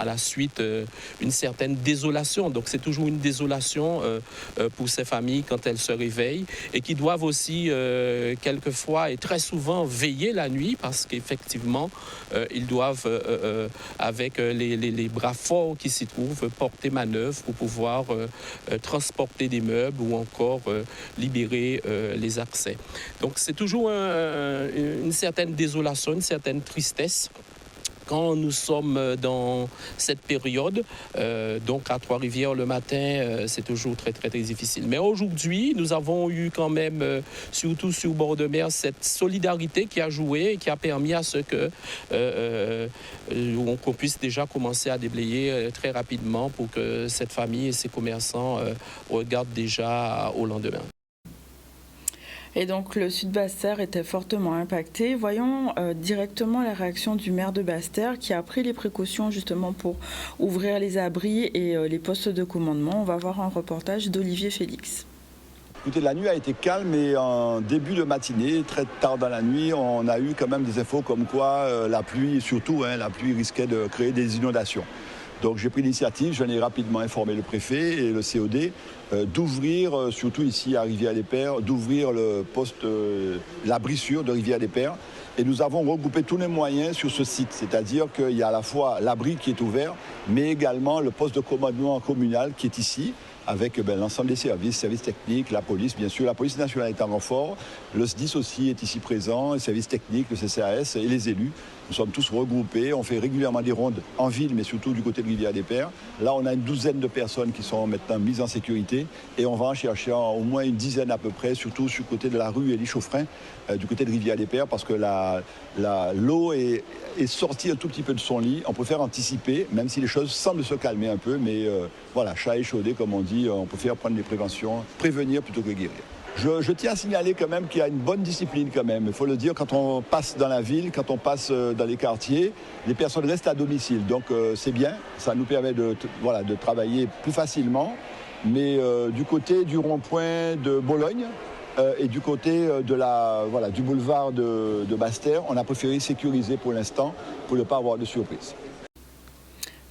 la suite une certaine désolation. Donc c'est toujours une désolation pour ces familles quand elles se réveillent et qui doivent aussi quelquefois et très souvent veiller la nuit parce qu'effectivement, ils doivent, avec les bras forts qui s'y trouvent, porter manœuvre pour pouvoir transporter des meubles ou encore libérer les accès. Donc c'est toujours une certaine désolation, une certaine tristesse quand nous sommes dans cette période. Donc à Trois-Rivières le matin, c'est toujours très, très, très difficile. Mais aujourd'hui, nous avons eu quand même, surtout sur bord de mer, cette solidarité qui a joué et qui a permis à ce qu'on puisse déjà commencer à déblayer très rapidement pour que cette famille et ses commerçants regardent déjà au lendemain. Et donc le sud Basse-Terre était fortement impacté. Voyons directement la réaction du maire de Basse-Terre qui a pris les précautions justement pour ouvrir les abris et les postes de commandement. On va voir un reportage d'Olivier Félix. Écoutez, la nuit a été calme et en début de matinée, très tard dans la nuit, on a eu quand même des infos comme quoi la pluie, surtout la pluie risquait de créer des inondations. Donc j'ai pris l'initiative, j'en ai rapidement informé le préfet et le COD d'ouvrir, surtout ici à Rivière-des-Pères, d'ouvrir le poste, l'abri sûr de Rivière-des-Pères. Et nous avons regroupé tous les moyens sur ce site, c'est-à-dire qu'il y a à la fois l'abri qui est ouvert, mais également le poste de commandement communal qui est ici, avec l'ensemble des services techniques, la police, bien sûr, la police nationale est en renfort, le SDIS aussi est ici présent, les services techniques, le CCAS et les élus. Nous sommes tous regroupés, on fait régulièrement des rondes en ville, mais surtout du côté de Rivière-des-Pères. Là, on a une douzaine de personnes qui sont maintenant mises en sécurité et on va en chercher au moins une dizaine à peu près, surtout sur le côté de la rue Élie-Chauffrin, du côté de Rivière-des-Pères, parce que l'eau est sortie un tout petit peu de son lit. On préfère anticiper, même si les choses semblent se calmer un peu, mais voilà, chat échaudé, comme on dit, on préfère prendre des préventions, prévenir plutôt que guérir. Je tiens à signaler quand même qu'il y a une bonne discipline quand même. Il faut le dire, quand on passe dans la ville, quand on passe dans les quartiers, les personnes restent à domicile. Donc c'est bien, ça nous permet de travailler plus facilement. Mais du côté du rond-point de Bologne et du côté du boulevard de Basse-Terre, on a préféré sécuriser pour l'instant pour ne pas avoir de surprise.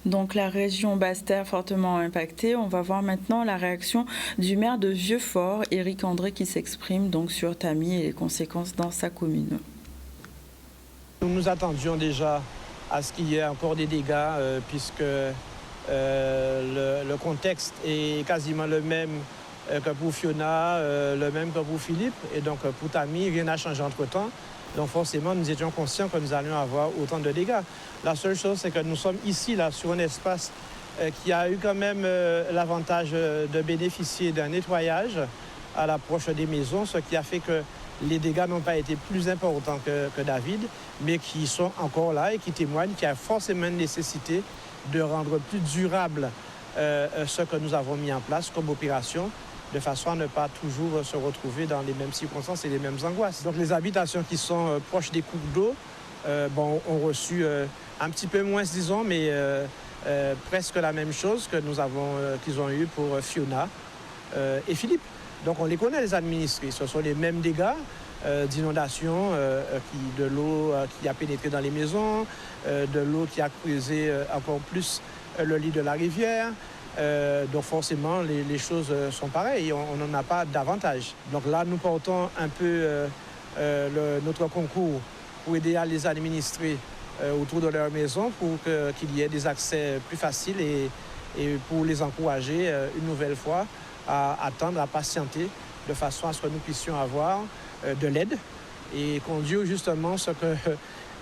Donc la région Basse-Terre fortement impactée. On va voir maintenant la réaction du maire de Vieux-Fort, Éric André, qui s'exprime donc sur Tami et les conséquences dans sa commune. Nous nous attendions déjà à ce qu'il y ait encore des dégâts puisque le contexte est quasiment le même que pour Fiona, le même que pour Philippe. Et donc pour Tami, rien n'a changé entre-temps. Donc forcément, nous étions conscients que nous allions avoir autant de dégâts. La seule chose, c'est que nous sommes ici, là, sur un espace qui a eu quand même l'avantage de bénéficier d'un nettoyage à l'approche des maisons, ce qui a fait que les dégâts n'ont pas été plus importants que David, mais qui sont encore là et qui témoignent qu'il y a forcément une nécessité de rendre plus durable ce que nous avons mis en place comme opération, de façon à ne pas toujours se retrouver dans les mêmes circonstances et les mêmes angoisses. Donc les habitations qui sont proches des cours d'eau ont reçu un petit peu moins, disons, mais presque la même chose que qu'ils ont eu pour Fiona et Philippe. Donc on les connaît, les administrés. Ce sont les mêmes dégâts d'inondation, de l'eau qui a pénétré dans les maisons, de l'eau qui a creusé encore plus le lit de la rivière. Donc forcément, les choses sont pareilles, on n'en a pas davantage. Donc là, nous portons un peu notre concours pour aider à les administrer autour de leur maison pour qu'il y ait des accès plus faciles et pour les encourager une nouvelle fois à attendre, à patienter de façon à ce que nous puissions avoir de l'aide et conduire justement ce que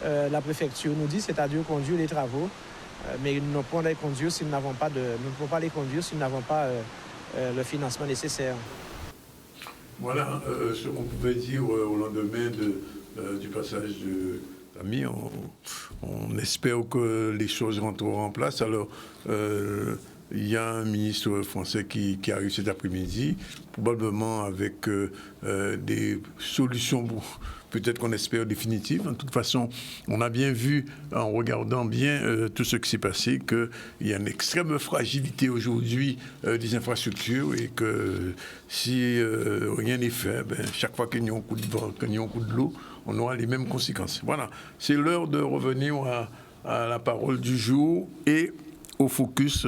la préfecture nous dit, c'est-à-dire conduire les travaux. Mais nous ne pouvons pas les conduire si nous n'avons pas le financement nécessaire. Voilà ce qu'on pouvait dire au lendemain du passage de Tami. On espère que les choses rentreront en place. Alors, il y a un ministre français qui arrive cet après-midi, probablement avec des solutions peut-être qu'on espère définitives. De toute façon, on a bien vu, en regardant bien tout ce qui s'est passé, qu'il y a une extrême fragilité aujourd'hui des infrastructures et que si rien n'est fait, chaque fois qu'il y a un coup de vent, qu'il y a un coup de l'eau, on aura les mêmes conséquences. Voilà, c'est l'heure de revenir à la parole du jour et au focus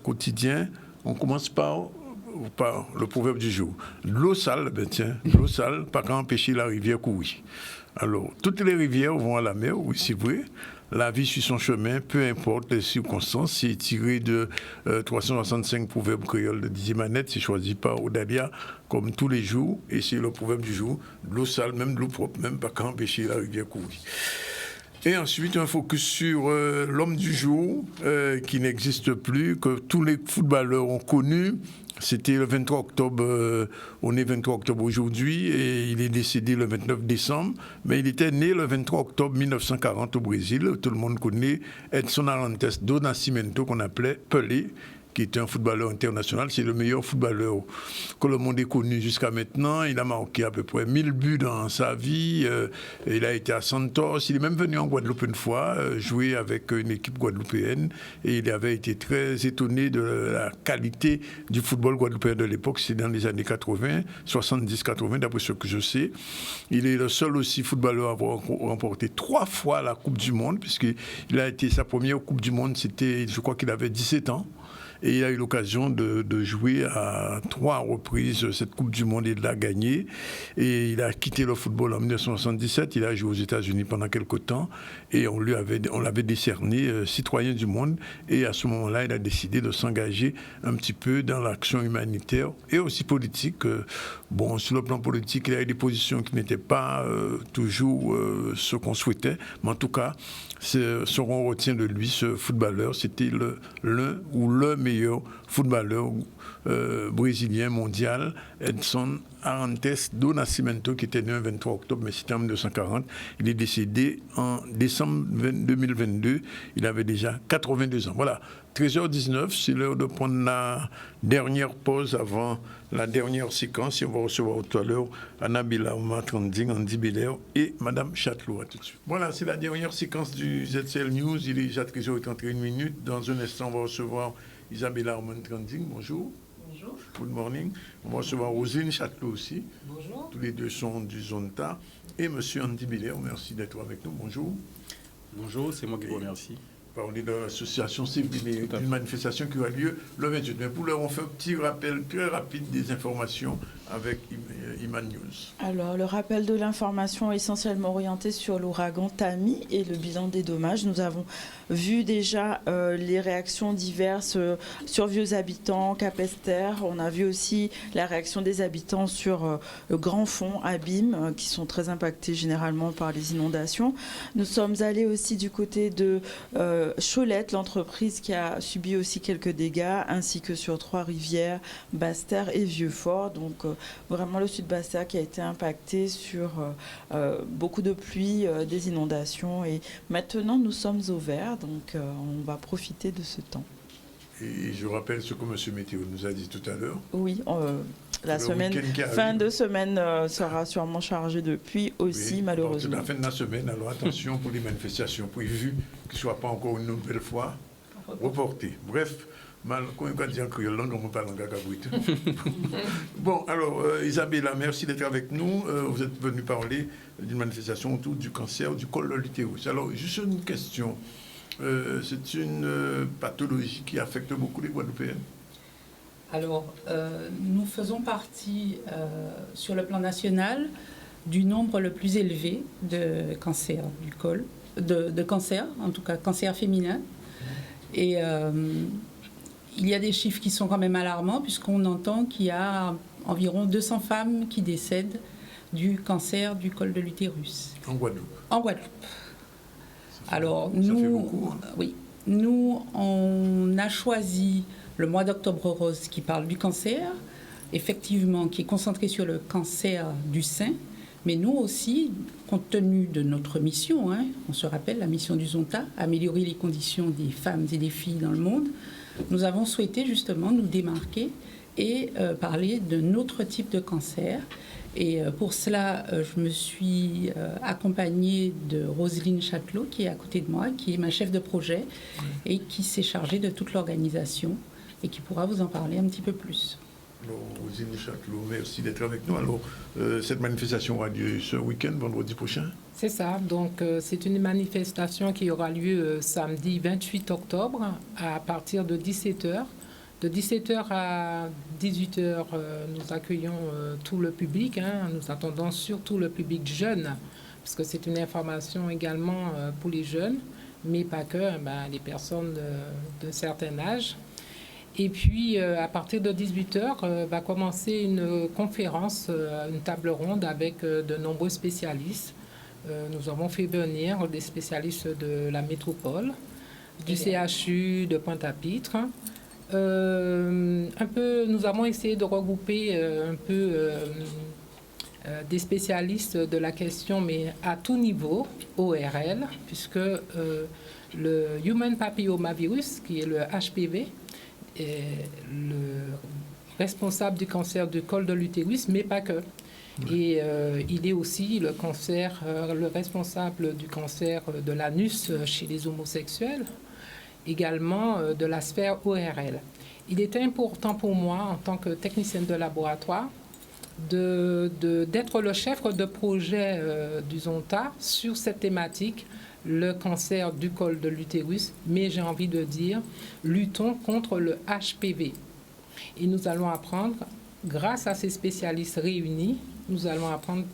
quotidien. On commence par le proverbe du jour. L'eau sale, l'eau sale, pas qu'à empêcher la rivière courir. Alors, toutes les rivières vont à la mer, oui, c'est vrai. La vie suit son chemin, peu importe les circonstances. C'est tiré de 365 proverbes créoles de Didier Manette, c'est choisi par Odalia, comme tous les jours. Et c'est le proverbe du jour. L'eau sale, même de l'eau propre, même pas qu'à empêcher la rivière courir. Et ensuite, un focus sur l'homme du jour, qui n'existe plus, que tous les footballeurs ont connu. C'était le 23 octobre, on est 23 octobre aujourd'hui, et il est décédé le 29 décembre, mais il était né le 23 octobre 1940 au Brésil. Tout le monde connaît Edson Arantes do Nascimento, qu'on appelait Pelé, qui était un footballeur international. C'est le meilleur footballeur que le monde ait connu jusqu'à maintenant. Il a marqué à peu près 1000 buts dans sa vie. Il a été à Santos. Il est même venu en Guadeloupe une fois, jouer avec une équipe guadeloupéenne. Et il avait été très étonné de la qualité du football guadeloupéen de l'époque. C'est dans les années 80, 70-80, d'après ce que je sais. Il est le seul aussi footballeur à avoir remporté 3 fois la Coupe du Monde, puisqu'il a été sa première Coupe du Monde, c'était, je crois qu'il avait 17 ans. Et il a eu l'occasion de jouer à 3 reprises cette Coupe du Monde et de la gagner. Et il a quitté le football en 1977. Il a joué aux États-Unis pendant quelques temps. Et on l'avait décerné citoyen du monde. Et à ce moment-là, il a décidé de s'engager un petit peu dans l'action humanitaire et aussi politique. Bon, sur le plan politique, il a eu des positions qui n'étaient pas toujours ce qu'on souhaitait. Mais en tout cas, ce qu'on retient de lui, ce footballeur, c'était l'un ou le meilleur footballeur brésilien mondial, Edson Arantes do Nascimento, qui était né le 23 octobre, mais c'était en 1940. Il est décédé en décembre 2022. Il avait déjà 82 ans. Voilà, 13h19, c'est l'heure de prendre la dernière pause avant la dernière séquence. Et on va recevoir tout à l'heure Annabella Matranding, Andy Belair et Madame Chatelot. À tout de suite. Voilà, c'est la dernière séquence du ZCL News. Il est déjà 13h31. Dans un instant, on va recevoir Isabella Matranding. Bonjour. Bonjour. Good morning. On va recevoir Roselyne Chatelot aussi. Bonjour. Tous les deux sont du Zonta. Et Monsieur Andy Belair, merci d'être avec nous. Bonjour. Bonjour, c'est moi qui vous remercie. Parler de l'association civile d'une manifestation qui aura lieu le 28. Mais pour l'heure, on fait un petit rappel très rapide des informations avec Iman News. Alors, le rappel de l'information est essentiellement orienté sur l'ouragan Tami et le bilan des dommages. Nous avons vu déjà les réactions diverses sur Vieux Habitants, Capesterre. On a vu aussi la réaction des habitants sur le Grand Fond, Abîme, qui sont très impactés généralement par les inondations. Nous sommes allés aussi du côté de Cholette, l'entreprise qui a subi aussi quelques dégâts, ainsi que sur Trois-Rivières, Basse-Terre et Vieux-Fort. Donc vraiment le sud Basse-Terre qui a été impacté sur beaucoup de pluie, des inondations. Et maintenant nous sommes au vert, donc on va profiter de ce temps. Et je rappelle ce que M. Météo nous a dit tout à l'heure. Oui, la semaine, fin de semaine sera sûrement chargée de pluie aussi, malheureusement. La fin de la semaine, alors attention pour les manifestations prévues, qui ne soient pas encore une nouvelle fois reportées. Bref, quand on va dire en créole, on ne parle en cacahuète. Bon, alors, Isabella, merci d'être avec nous. Vous êtes venue parler d'une manifestation autour du cancer du col de l'utérus. Alors, juste une question. C'est une pathologie qui affecte beaucoup les Guadeloupéens? Alors, nous faisons partie, sur le plan national, du nombre le plus élevé de cancers du col, de cancers, en tout cas cancer féminin. Et il y a des chiffres qui sont quand même alarmants, puisqu'on entend qu'il y a environ 200 femmes qui décèdent du cancer du col de l'utérus. En Guadeloupe? En Guadeloupe. Alors, nous, on a choisi le mois d'Octobre Rose qui parle du cancer, effectivement, qui est concentré sur le cancer du sein. Mais nous aussi, compte tenu de notre mission, on se rappelle la mission du Zonta, améliorer les conditions des femmes et des filles dans le monde, nous avons souhaité justement nous démarquer et parler d'un autre type de cancer. Et pour cela, je me suis accompagnée de Roselyne Chatelot, qui est à côté de moi, qui est ma chef de projet et qui s'est chargée de toute l'organisation et qui pourra vous en parler un petit peu plus. Rosine Châtelot, merci d'être avec nous. Alors, cette manifestation aura lieu ce week-end, vendredi prochain? C'est ça. Donc, c'est une manifestation qui aura lieu samedi 28 octobre à partir de 17h. De 17h à 18h, nous accueillons tout le public. Nous attendons surtout le public jeune, parce que c'est une information également pour les jeunes, mais pas que, les personnes d'un certain âge. Et puis, à partir de 18h, va commencer une conférence, une table ronde avec de nombreux spécialistes. Nous avons fait venir des spécialistes de la métropole, du CHU de Pointe-à-Pitre. Nous avons essayé de regrouper des spécialistes de la question, mais à tout niveau, ORL, puisque le Human Papillomavirus, qui est le HPV, est le responsable du cancer du col de l'utérus, mais pas que. Et il est aussi le responsable du cancer de l'anus chez les homosexuels, également de la sphère ORL. Il était important pour moi, en tant que technicienne de laboratoire, d'être le chef de projet du Zonta sur cette thématique, le cancer du col de l'utérus, mais j'ai envie de dire, luttons contre le HPV. Et nous allons apprendre, grâce à ces spécialistes réunis, nous allons apprendre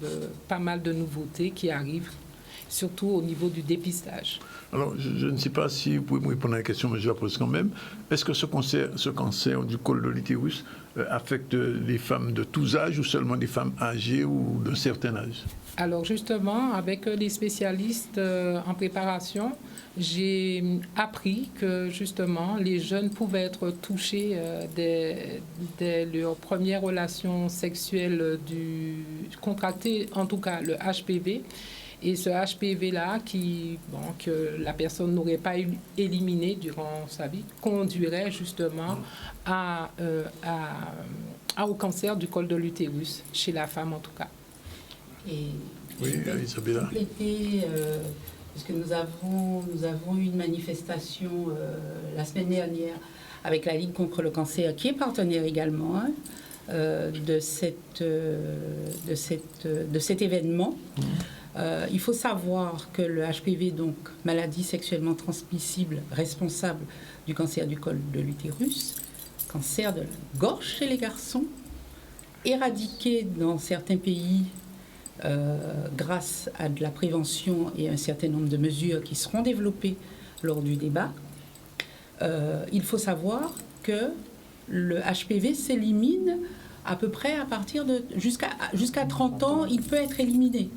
pas mal de nouveautés qui arrivent, surtout au niveau du dépistage. Alors, je ne sais pas si vous pouvez me répondre à la question, mais je la pose quand même. Est-ce que ce cancer du col de l'utérus affecte les femmes de tous âges ou seulement des femmes âgées ou d'un certain âge? Alors justement, avec les spécialistes en préparation, j'ai appris que justement les jeunes pouvaient être touchés dès leur première relation sexuelle contractée, en tout cas le HPV. Et ce HPV-là, que la personne n'aurait pas éliminé durant sa vie, conduirait justement au cancer du col de l'utérus, chez la femme en tout cas. Et oui, Isabella. Compléter, parce que nous avons eu une manifestation la semaine dernière avec la Ligue contre le cancer, qui est partenaire également de cet événement. Il faut savoir que le HPV, donc maladie sexuellement transmissible responsable du cancer du col de l'utérus, cancer de la gorge chez les garçons, éradiqué dans certains pays grâce à de la prévention et un certain nombre de mesures qui seront développées lors du débat. Il faut savoir que le HPV s'élimine à peu près à partir de jusqu'à 30 ans, il peut être éliminé.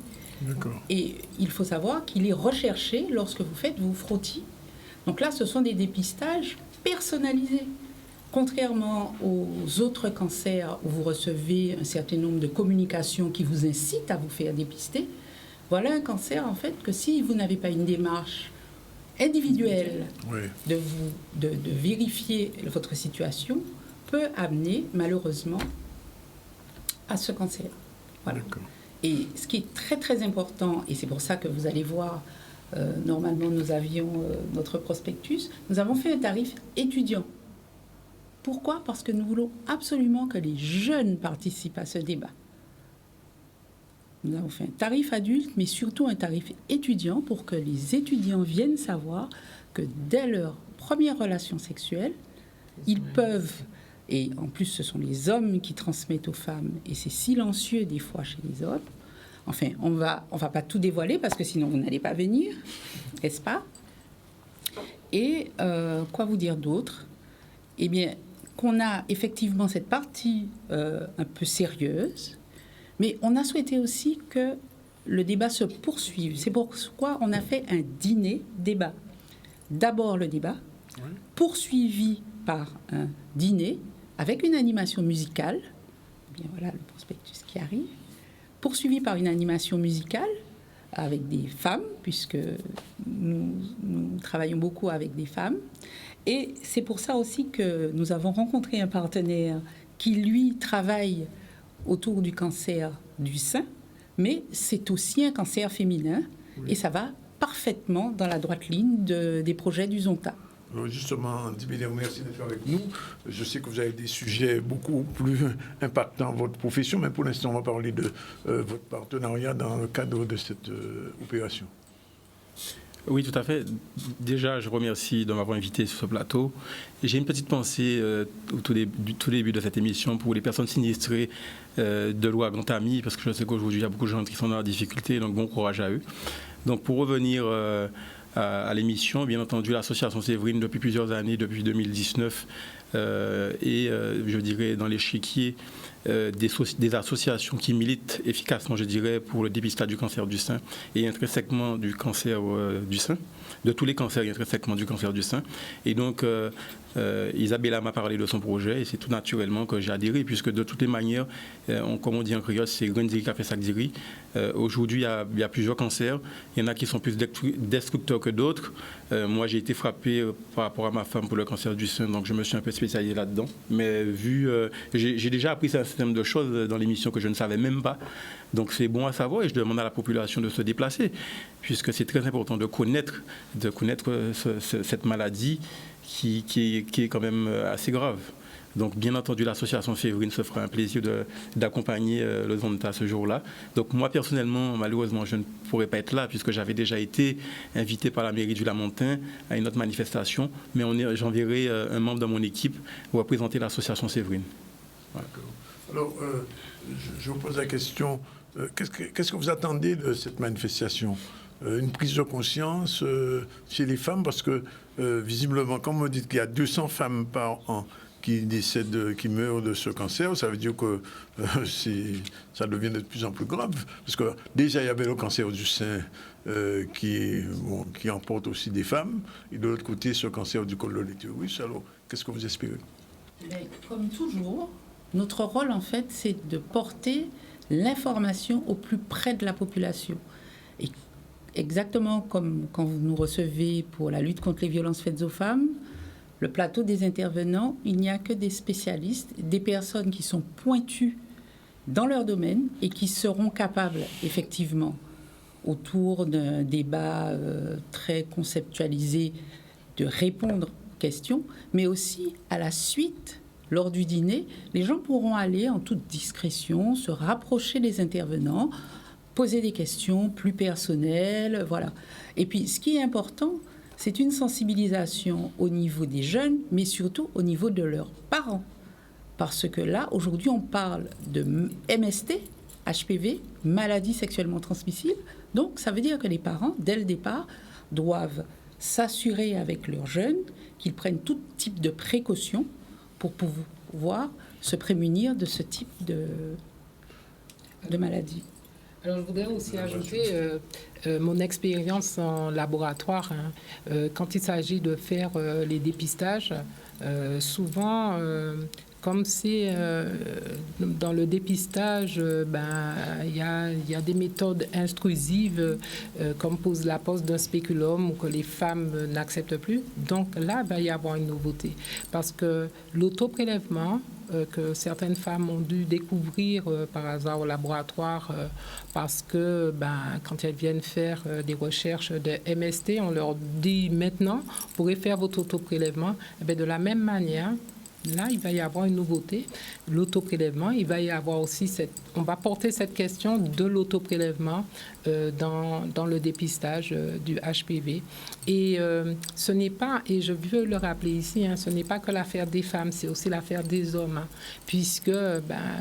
Et il faut savoir qu'il est recherché lorsque vous faites vos frottis. Donc là, ce sont des dépistages personnalisés. Contrairement aux autres cancers où vous recevez un certain nombre de communications qui vous incitent à vous faire dépister, voilà un cancer en fait que si vous n'avez pas une démarche individuelle de vérifier votre situation, peut amener malheureusement à ce cancer. Voilà. Et ce qui est très très important, et c'est pour ça que vous allez voir, normalement nous avions notre prospectus, nous avons fait un tarif étudiant. Pourquoi? Parce que nous voulons absolument que les jeunes participent à ce débat. Nous avons fait un tarif adulte, mais surtout un tarif étudiant pour que les étudiants viennent savoir que dès leur première relation sexuelle, ils peuvent, et en plus ce sont les hommes qui transmettent aux femmes, et c'est silencieux des fois chez les hommes. Enfin, on va pas tout dévoiler parce que sinon vous n'allez pas venir, n'est-ce pas? Et quoi vous dire d'autre? Eh bien, qu'on a effectivement cette partie un peu sérieuse, mais on a souhaité aussi que le débat se poursuive. C'est pourquoi on a fait un dîner-débat. D'abord le débat, poursuivi par un dîner avec une animation musicale. Eh bien, voilà le prospectus qui arrive. Poursuivi par une animation musicale avec des femmes, puisque nous travaillons beaucoup avec des femmes. Et c'est pour ça aussi que nous avons rencontré un partenaire qui, lui, travaille autour du cancer du sein, mais c'est aussi un cancer féminin, et ça va parfaitement dans la droite ligne des projets du Zonta. Alors justement, Dibélian, merci d'être avec nous. Je sais que vous avez des sujets beaucoup plus impactants dans votre profession, mais pour l'instant, on va parler de votre partenariat dans le cadre de cette opération. Oui, tout à fait. Déjà, je remercie de m'avoir invité sur ce plateau. Et j'ai une petite pensée au tout début de cette émission pour les personnes sinistrées de l'Ouagantami, parce que je sais qu'aujourd'hui, il y a beaucoup de gens qui sont dans la difficulté, donc bon courage à eux. Donc, pour revenir à l'émission, bien entendu, l'association Séverine, depuis plusieurs années, depuis 2019, et je dirais dans l'échiquier des associations qui militent efficacement, je dirais, pour le dépistage du cancer du sein et intrinsèquement du cancer du sein, de tous les cancers et intrinsèquement du cancer du sein. Et donc, Isabella m'a parlé de son projet et c'est tout naturellement que j'ai adhéré, puisque de toutes les manières, comme on dit en créole, c'est Grandiri qui a fait ça. Aujourd'hui, il y a plusieurs cancers. Il y en a qui sont plus destructeurs que d'autres. Moi, j'ai été frappé par rapport à ma femme pour le cancer du sein, donc je me suis un peu spécialisé là-dedans. Mais j'ai déjà appris un certain nombre de choses dans l'émission que je ne savais même pas. Donc c'est bon à savoir et je demande à la population de se déplacer, puisque c'est très important de connaître cette maladie qui est quand même assez grave. Donc, bien entendu, l'association Séverine se fera un plaisir d'accompagner le Zonta ce jour-là. Donc, moi, personnellement, malheureusement, je ne pourrais pas être là puisque j'avais déjà été invité par la mairie du Lamentin à une autre manifestation. Mais j'enverrai un membre de mon équipe pour représenter l'association Séverine. Voilà. Alors, je vous pose la question, qu'est-ce que vous attendez de cette manifestation ? Une prise de conscience chez les femmes, parce que visiblement, comme vous dites qu'il y a 200 femmes par an qui décèdent, qui meurent de ce cancer, ça veut dire que ça devient de plus en plus grave. Parce que déjà, il y avait le cancer du sein qui emporte aussi des femmes, et de l'autre côté, ce cancer du col de l'utérus. Alors, qu'est-ce que vous espérez ? Mais comme toujours, notre rôle, en fait, c'est de porter l'information au plus près de la population. Et exactement comme quand vous nous recevez pour la lutte contre les violences faites aux femmes, le plateau des intervenants, il n'y a que des spécialistes, des personnes qui sont pointues dans leur domaine et qui seront capables, effectivement, autour d'un débat très conceptualisé, de répondre aux questions, mais aussi à la suite, lors du dîner, les gens pourront aller en toute discrétion, se rapprocher des intervenants, poser des questions plus personnelles, voilà. Et puis, ce qui est important, c'est une sensibilisation au niveau des jeunes, mais surtout au niveau de leurs parents. Parce que là, aujourd'hui, on parle de MST, HPV, maladie sexuellement transmissible. Donc, ça veut dire que les parents, dès le départ, doivent s'assurer avec leurs jeunes qu'ils prennent tout type de précautions pour pouvoir se prémunir de ce type de maladie. Alors, je voudrais aussi ajouter mon expérience en laboratoire. Quand il s'agit de faire les dépistages, souvent, comme c'est dans le dépistage, il y a des méthodes intrusives, comme la pose d'un spéculum, ou que les femmes n'acceptent plus. Donc là, il va y avoir une nouveauté. Parce que l'autoprélèvement, que certaines femmes ont dû découvrir par hasard au laboratoire parce que quand elles viennent faire des recherches de MST, on leur dit maintenant, vous pourrez faire votre autoprélèvement. De la même manière, là, il va y avoir une nouveauté, l'autoprélèvement. Il va y avoir aussi on va porter cette question de l'autoprélèvement dans le dépistage du HPV. Et ce n'est pas, et je veux le rappeler ici, ce n'est pas que l'affaire des femmes, c'est aussi l'affaire des hommes, puisque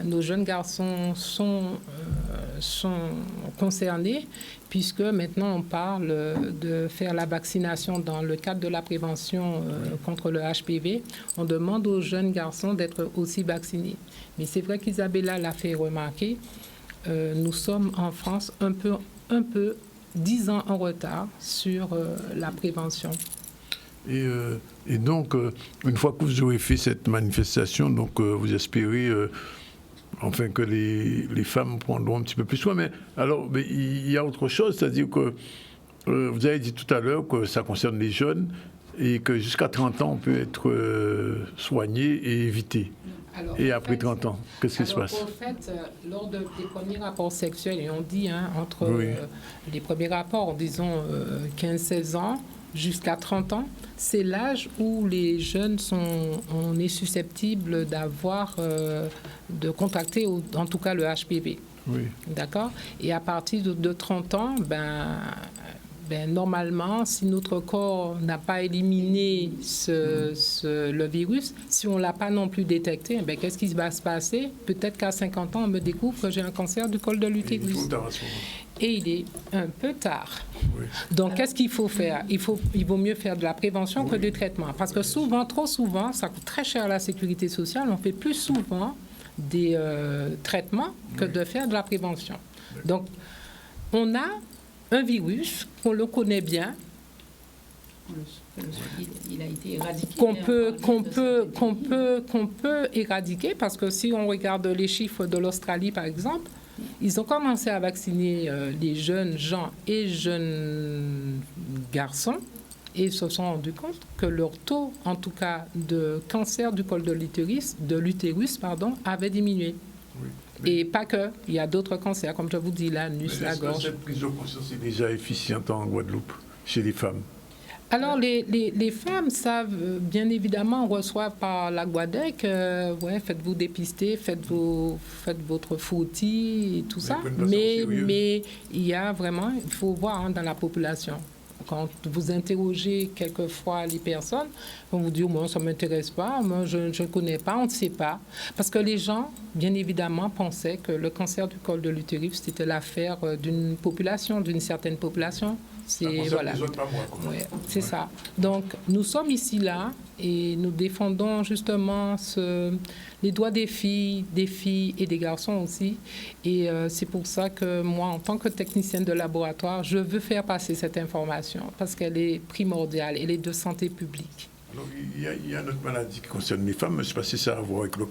nos jeunes garçons sont concernés, puisque maintenant on parle de faire la vaccination dans le cadre de la prévention contre le HPV. On demande aux jeunes garçons d'être aussi vaccinés. Mais c'est vrai qu'Isabella l'a fait remarquer, nous sommes en France un peu 10 ans en retard sur la prévention. Et donc, une fois que vous aurez fait cette manifestation, donc vous espérez enfin que les femmes prendront un petit peu plus soin. Mais alors, il y a autre chose, c'est-à-dire que vous avez dit tout à l'heure que ça concerne les jeunes et que jusqu'à 30 ans, on peut être soigné et évité. Alors, et après 30 ans, qu'est-ce qui se passe? En fait, lors des premiers rapports sexuels, et on dit entre les premiers rapports, disons 15-16 ans, jusqu'à 30 ans, c'est l'âge où les jeunes on est susceptible de contracter, en tout cas le HPV. Oui. D'accord ? Et à partir de 30 ans, normalement, si notre corps n'a pas éliminé le virus, si on ne l'a pas non plus détecté, qu'est-ce qui va se passer ? Peut-être qu'à 50 ans, on me découvre que j'ai un cancer du col de l'utérus. Et il est un peu tard. Oui. Donc, qu'est-ce qu'il faut faire ? Il vaut mieux faire de la prévention que du traitement. Parce que souvent, trop souvent, ça coûte très cher à la sécurité sociale. On fait plus souvent des traitements que de faire de la prévention. Donc, on a un virus qu'on le connaît bien, il a été éradiqué, qu'on peut éradiquer, parce que si on regarde les chiffres de l'Australie, par exemple, ils ont commencé à vacciner les jeunes gens et jeunes garçons, et ils se sont rendus compte que leur taux, en tout cas, de cancer du col de l'utérus, avait diminué. Oui. Et pas que, il y a d'autres cancers, comme je vous dis, l'anus, la gorge. Cette prise de conscience est déjà efficiente en Guadeloupe, chez les femmes? Alors, les femmes savent, bien évidemment, on reçoit par la Guadec, faites-vous dépister, faites votre frottis et tout ça. Mais il y a vraiment, il faut voir dans la population. Quand vous interrogez quelquefois les personnes, on vous dit « moi, ça ne m'intéresse pas, moi, je ne connais pas, on ne sait pas ». Parce que les gens, bien évidemment, pensaient que le cancer du col de l'utérus, c'était l'affaire d'une population, d'une certaine population. C'est ça. Donc, nous sommes ici, là, et nous défendons justement les droits des filles et des garçons aussi. Et c'est pour ça que moi, en tant que technicienne de laboratoire, je veux faire passer cette information parce qu'elle est primordiale, elle est de santé publique. Alors, il y a une autre maladie qui concerne les femmes, mais je ne sais pas si ça a à voir avec le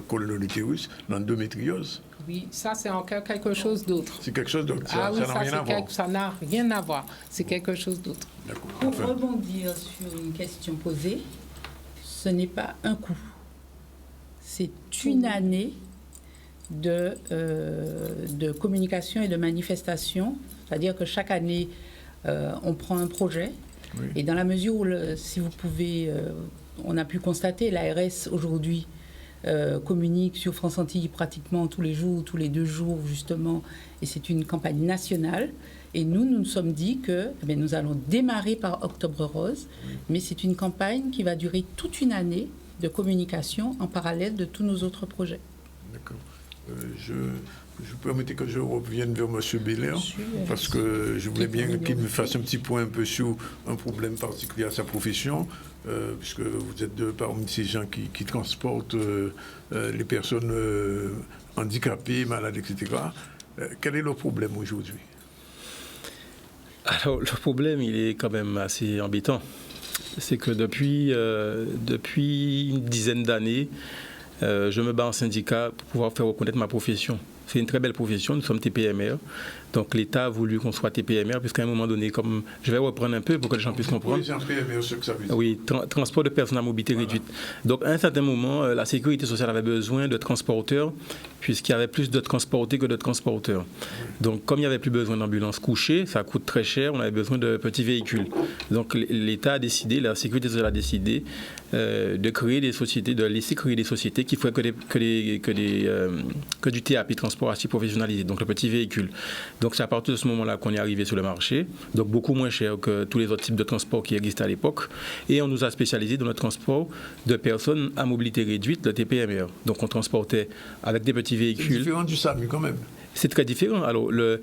col de l'utérus, l'endométriose. Oui, ça c'est encore quelque chose d'autre. C'est quelque chose d'autre, ça n'a rien à voir. Ça n'a rien à voir, c'est quelque chose d'autre. Pour rebondir sur une question posée, ce n'est pas un coup. C'est une année de communication et de manifestation. C'est-à-dire que chaque année, on prend un projet. Oui. Et dans la mesure où, si vous pouvez, on a pu constater, l'ARS aujourd'hui communique sur France Antilles pratiquement tous les jours, tous les 2 jours justement, et c'est une campagne nationale. Et nous sommes dit que nous allons démarrer par Octobre Rose, mais c'est une campagne qui va durer toute une année de communication en parallèle de tous nos autres projets. D'accord. Je permettais que je revienne vers M. Bélair, parce que je voulais bien qu'il me fasse un petit point un peu sur un problème particulier à sa profession, puisque vous êtes parmi ces gens qui transportent les personnes handicapées, malades, etc. Quel est le problème aujourd'hui? Alors, le problème, il est quand même assez embêtant. C'est que depuis une dizaine d'années, je me bats en syndicat pour pouvoir faire reconnaître ma profession. C'est une très belle profession, nous sommes TPMR. Donc l'État a voulu qu'on soit TPMR, puisqu'à un moment donné, comme je vais reprendre un peu pour que les gens puissent comprendre. TPMR, ce que ça veut dire. Oui, transport de personnes à mobilité réduite. Donc à un certain moment, la sécurité sociale avait besoin de transporteurs, puisqu'il y avait plus de transportés que de transporteurs. Donc comme il n'y avait plus besoin d'ambulances couchées, ça coûte très cher, on avait besoin de petits véhicules. Donc l'État a décidé, la sécurité sociale a décidé de créer des sociétés, de laisser créer des sociétés qui feraient que du TAP, transport assis professionnalisé, donc le petit véhicule. Donc c'est à partir de ce moment-là qu'on est arrivé sur le marché, donc beaucoup moins cher que tous les autres types de transports qui existaient à l'époque. Et on nous a spécialisé dans le transport de personnes à mobilité réduite, le TPMR. Donc on transportait avec des petits véhicules. C'est différent du SAMU quand même. C'est très différent. Alors, le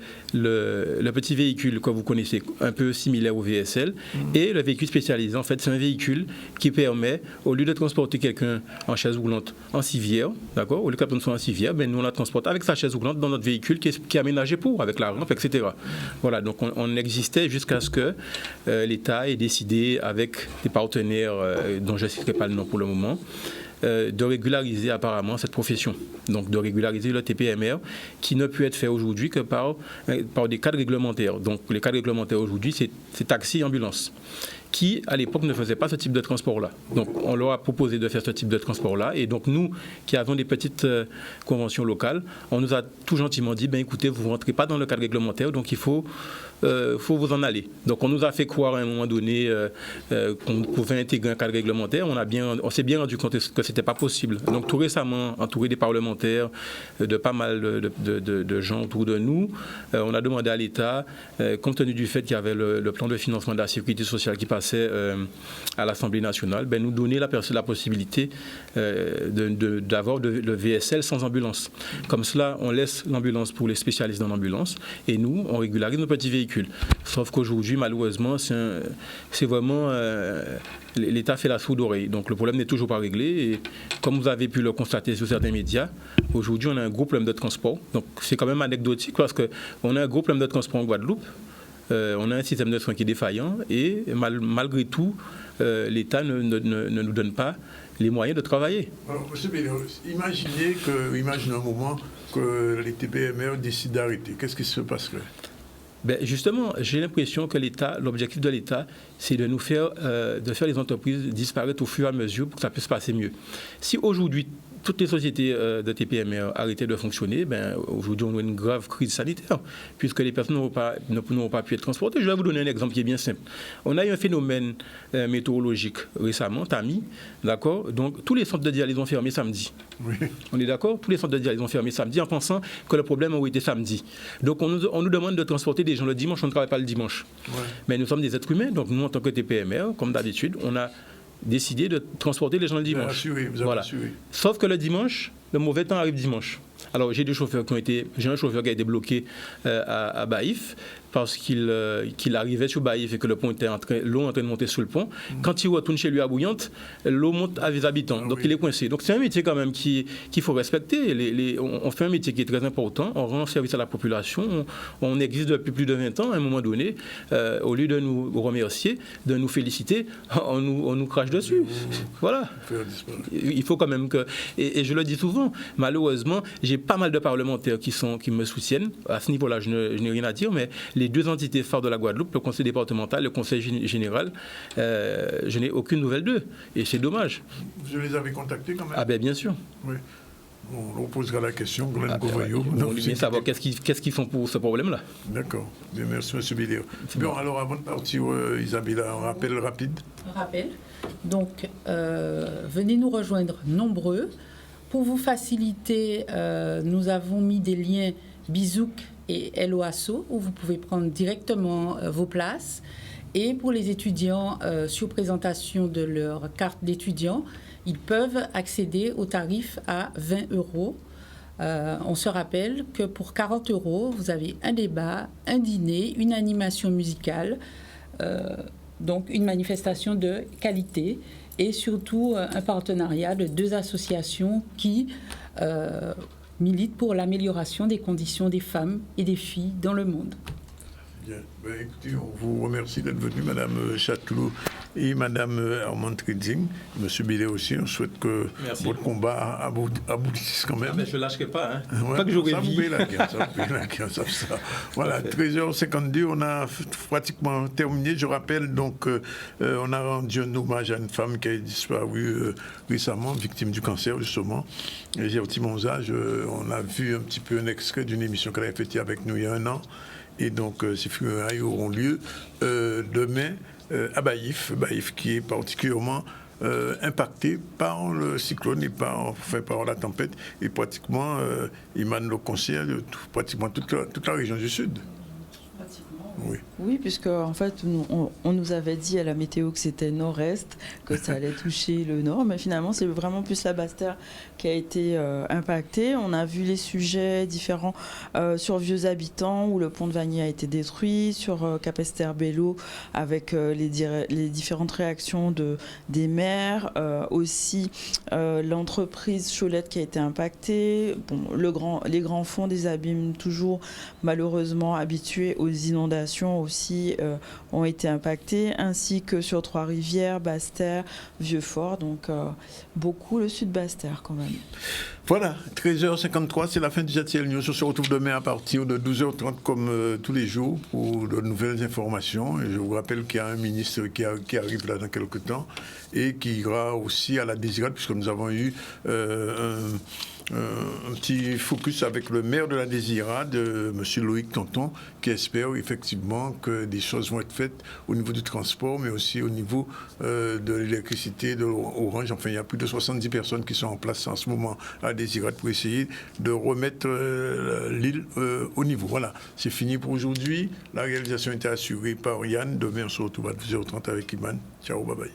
petit véhicule que vous connaissez, un peu similaire au VSL, et le véhicule spécialisé, en fait, c'est un véhicule qui permet, au lieu de transporter quelqu'un en chaise roulante en civière, d'accord, au lieu que la personne soit en civière, nous, on la transporte avec sa chaise roulante dans notre véhicule qui est aménagé pour, avec la rampe, etc. Voilà, donc on existait jusqu'à ce que l'État ait décidé, avec des partenaires dont je ne citerai pas le nom pour le moment, de régulariser apparemment cette profession, donc de régulariser le TPMR qui ne peut être fait aujourd'hui que par des cadres réglementaires. Donc les cadres réglementaires aujourd'hui, c'est taxi et ambulance. qui, à l'époque, ne faisaient pas ce type de transport-là. Donc, on leur a proposé de faire ce type de transport-là. Et donc, nous, qui avons des petites conventions locales, on nous a tout gentiment dit, écoutez, vous ne rentrez pas dans le cadre réglementaire, donc il faut vous en aller. Donc, on nous a fait croire à un moment donné qu'on pouvait intégrer un cadre réglementaire. On s'est bien rendu compte que ce n'était pas possible. Donc, tout récemment, entouré des parlementaires, de pas mal de gens autour de nous, on a demandé à l'État, compte tenu du fait qu'il y avait le plan de financement de la sécurité sociale qui passait à l'Assemblée nationale, nous donner la possibilité d'avoir le VSL sans ambulance. Comme cela, on laisse l'ambulance pour les spécialistes dans l'ambulance et nous, on régularise nos petits véhicules. Sauf qu'aujourd'hui, malheureusement, c'est vraiment... l'État fait la sourde oreille. Donc le problème n'est toujours pas réglé. Et comme vous avez pu le constater sur certains médias, aujourd'hui, on a un gros problème de transport. Donc c'est quand même anecdotique parce qu'on a un gros problème de transport en Guadeloupe. On a un système de soins qui est défaillant et malgré tout, l'État ne nous donne pas les moyens de travailler. Alors, M. Béléo, imaginez un moment que les TPMR décident d'arrêter. Qu'est-ce qui se passerait? Justement, j'ai l'impression que l'objectif de l'État, c'est de faire les entreprises disparaître au fur et à mesure pour que ça puisse se passer mieux. Si aujourd'hui, toutes les sociétés de TPMR arrêtaient de fonctionner, aujourd'hui on a une grave crise sanitaire, puisque les personnes n'auront pas pu être transportées. Je vais vous donner un exemple qui est bien simple. On a eu un phénomène météorologique récemment, Tami, d'accord? Donc tous les centres de dialyse ont fermé samedi. Oui. On est d'accord? Tous les centres de dialyse ont fermé samedi en pensant que le problème aurait été samedi. Donc on nous demande de transporter des gens le dimanche, on ne travaille pas le dimanche. Ouais. Mais nous sommes des êtres humains, donc nous en tant que TPMR, comme d'habitude, on a décidé de transporter les gens le dimanche. Voilà. Sauf que le dimanche, le mauvais temps arrive dimanche. Alors j'ai un chauffeur qui a été bloqué à Baïf parce qu'il arrivait sur Baïf et que le pont était l'eau en train de monter sur le pont. Quand il retourne chez lui à Bouillante, l'eau monte à les habitants. Donc il est coincé. Donc c'est un métier quand même qu'il faut respecter. On fait un métier qui est très important. On rend service à la population. On existe depuis plus de 20 ans. À un moment donné, au lieu de nous remercier, de nous féliciter, on nous crache dessus. Voilà. Il faut quand même que... Et je le dis souvent, malheureusement, j'ai pas mal de parlementaires qui me soutiennent. À ce niveau-là, je n'ai rien à dire, mais les deux entités phares de la Guadeloupe, le conseil départemental, le conseil général, je n'ai aucune nouvelle d'eux. Et c'est dommage. Vous les avez contactés quand même? Ah bien sûr. Oui. On posera la question, Glenn Gouvreau. On veut savoir qu'est-ce qu'ils font pour ce problème-là. D'accord. Bien, merci, M. Béléo. Bon, alors avant de partir, Isabella, un rappel rapide. Un rappel. Donc, venez nous rejoindre nombreux. Pour vous faciliter, nous avons mis des liens Bizouk et LOASO où vous pouvez prendre directement vos places. Et pour les étudiants, sur présentation de leur carte d'étudiant, ils peuvent accéder au tarif à 20 €. On se rappelle que pour 40 €, vous avez un débat, un dîner, une animation musicale, donc une manifestation de qualité et surtout un partenariat de deux associations qui militent pour l'amélioration des conditions des femmes et des filles dans le monde. Bien. Écoutez, on vous remercie d'être venu, Madame Châteloup et Madame Armand Tridzing. Monsieur Billet aussi, on souhaite que votre combat aboutisse quand même. Mais je ne lâcherai pas. Hein. Ouais, pas que j'aurais vu. Ça. Voilà, 13h52, on a pratiquement terminé. Je rappelle, donc, on a rendu un hommage à une femme qui a disparu récemment, victime du cancer, justement. Gertie Monza, on a vu un petit peu un extrait d'une émission qu'elle avait faite avec nous il y a 1 an. Et donc, ces funérailles auront lieu demain à Baïf qui est particulièrement impacté par le cyclone et par la tempête. Et pratiquement, il mène le concert de pratiquement toute la région du Sud. Oui, puisque en fait, on nous avait dit à la météo que c'était nord-est, que ça allait toucher le nord, mais finalement, c'est vraiment plus la Basse-Terre qui a été impactée. On a vu les sujets différents sur Vieux Habitants, où le pont de Vanier a été détruit, sur Capesterre-Bello, avec les différentes réactions des maires, aussi l'entreprise Cholette qui a été impactée, les grands fonds des abîmes toujours malheureusement habitués aux inondations stations aussi ont été impactées, ainsi que sur Trois-Rivières, Basse-Terre, Vieux-Fort, donc beaucoup le sud Basse-Terre quand même. Voilà, 13h53, c'est la fin du JTL News. On se retrouve demain à partir de 12h30 comme tous les jours pour de nouvelles informations. Et je vous rappelle qu'il y a un ministre qui arrive là dans quelques temps et qui ira aussi à la Désirade, puisque nous avons eu un petit focus avec le maire de la Désirade, M. Loïc Tonton, qui espère effectivement que des choses vont être faites au niveau du transport, mais aussi au niveau de l'électricité, de l'Orange. Enfin, il y a plus de 70 personnes qui sont en place en ce moment à la Désirade pour essayer de remettre l'île au niveau. Voilà, c'est fini pour aujourd'hui. La réalisation était assurée par Yann. Demain, on se retrouve à 12h30 avec Iman. Ciao, bye bye.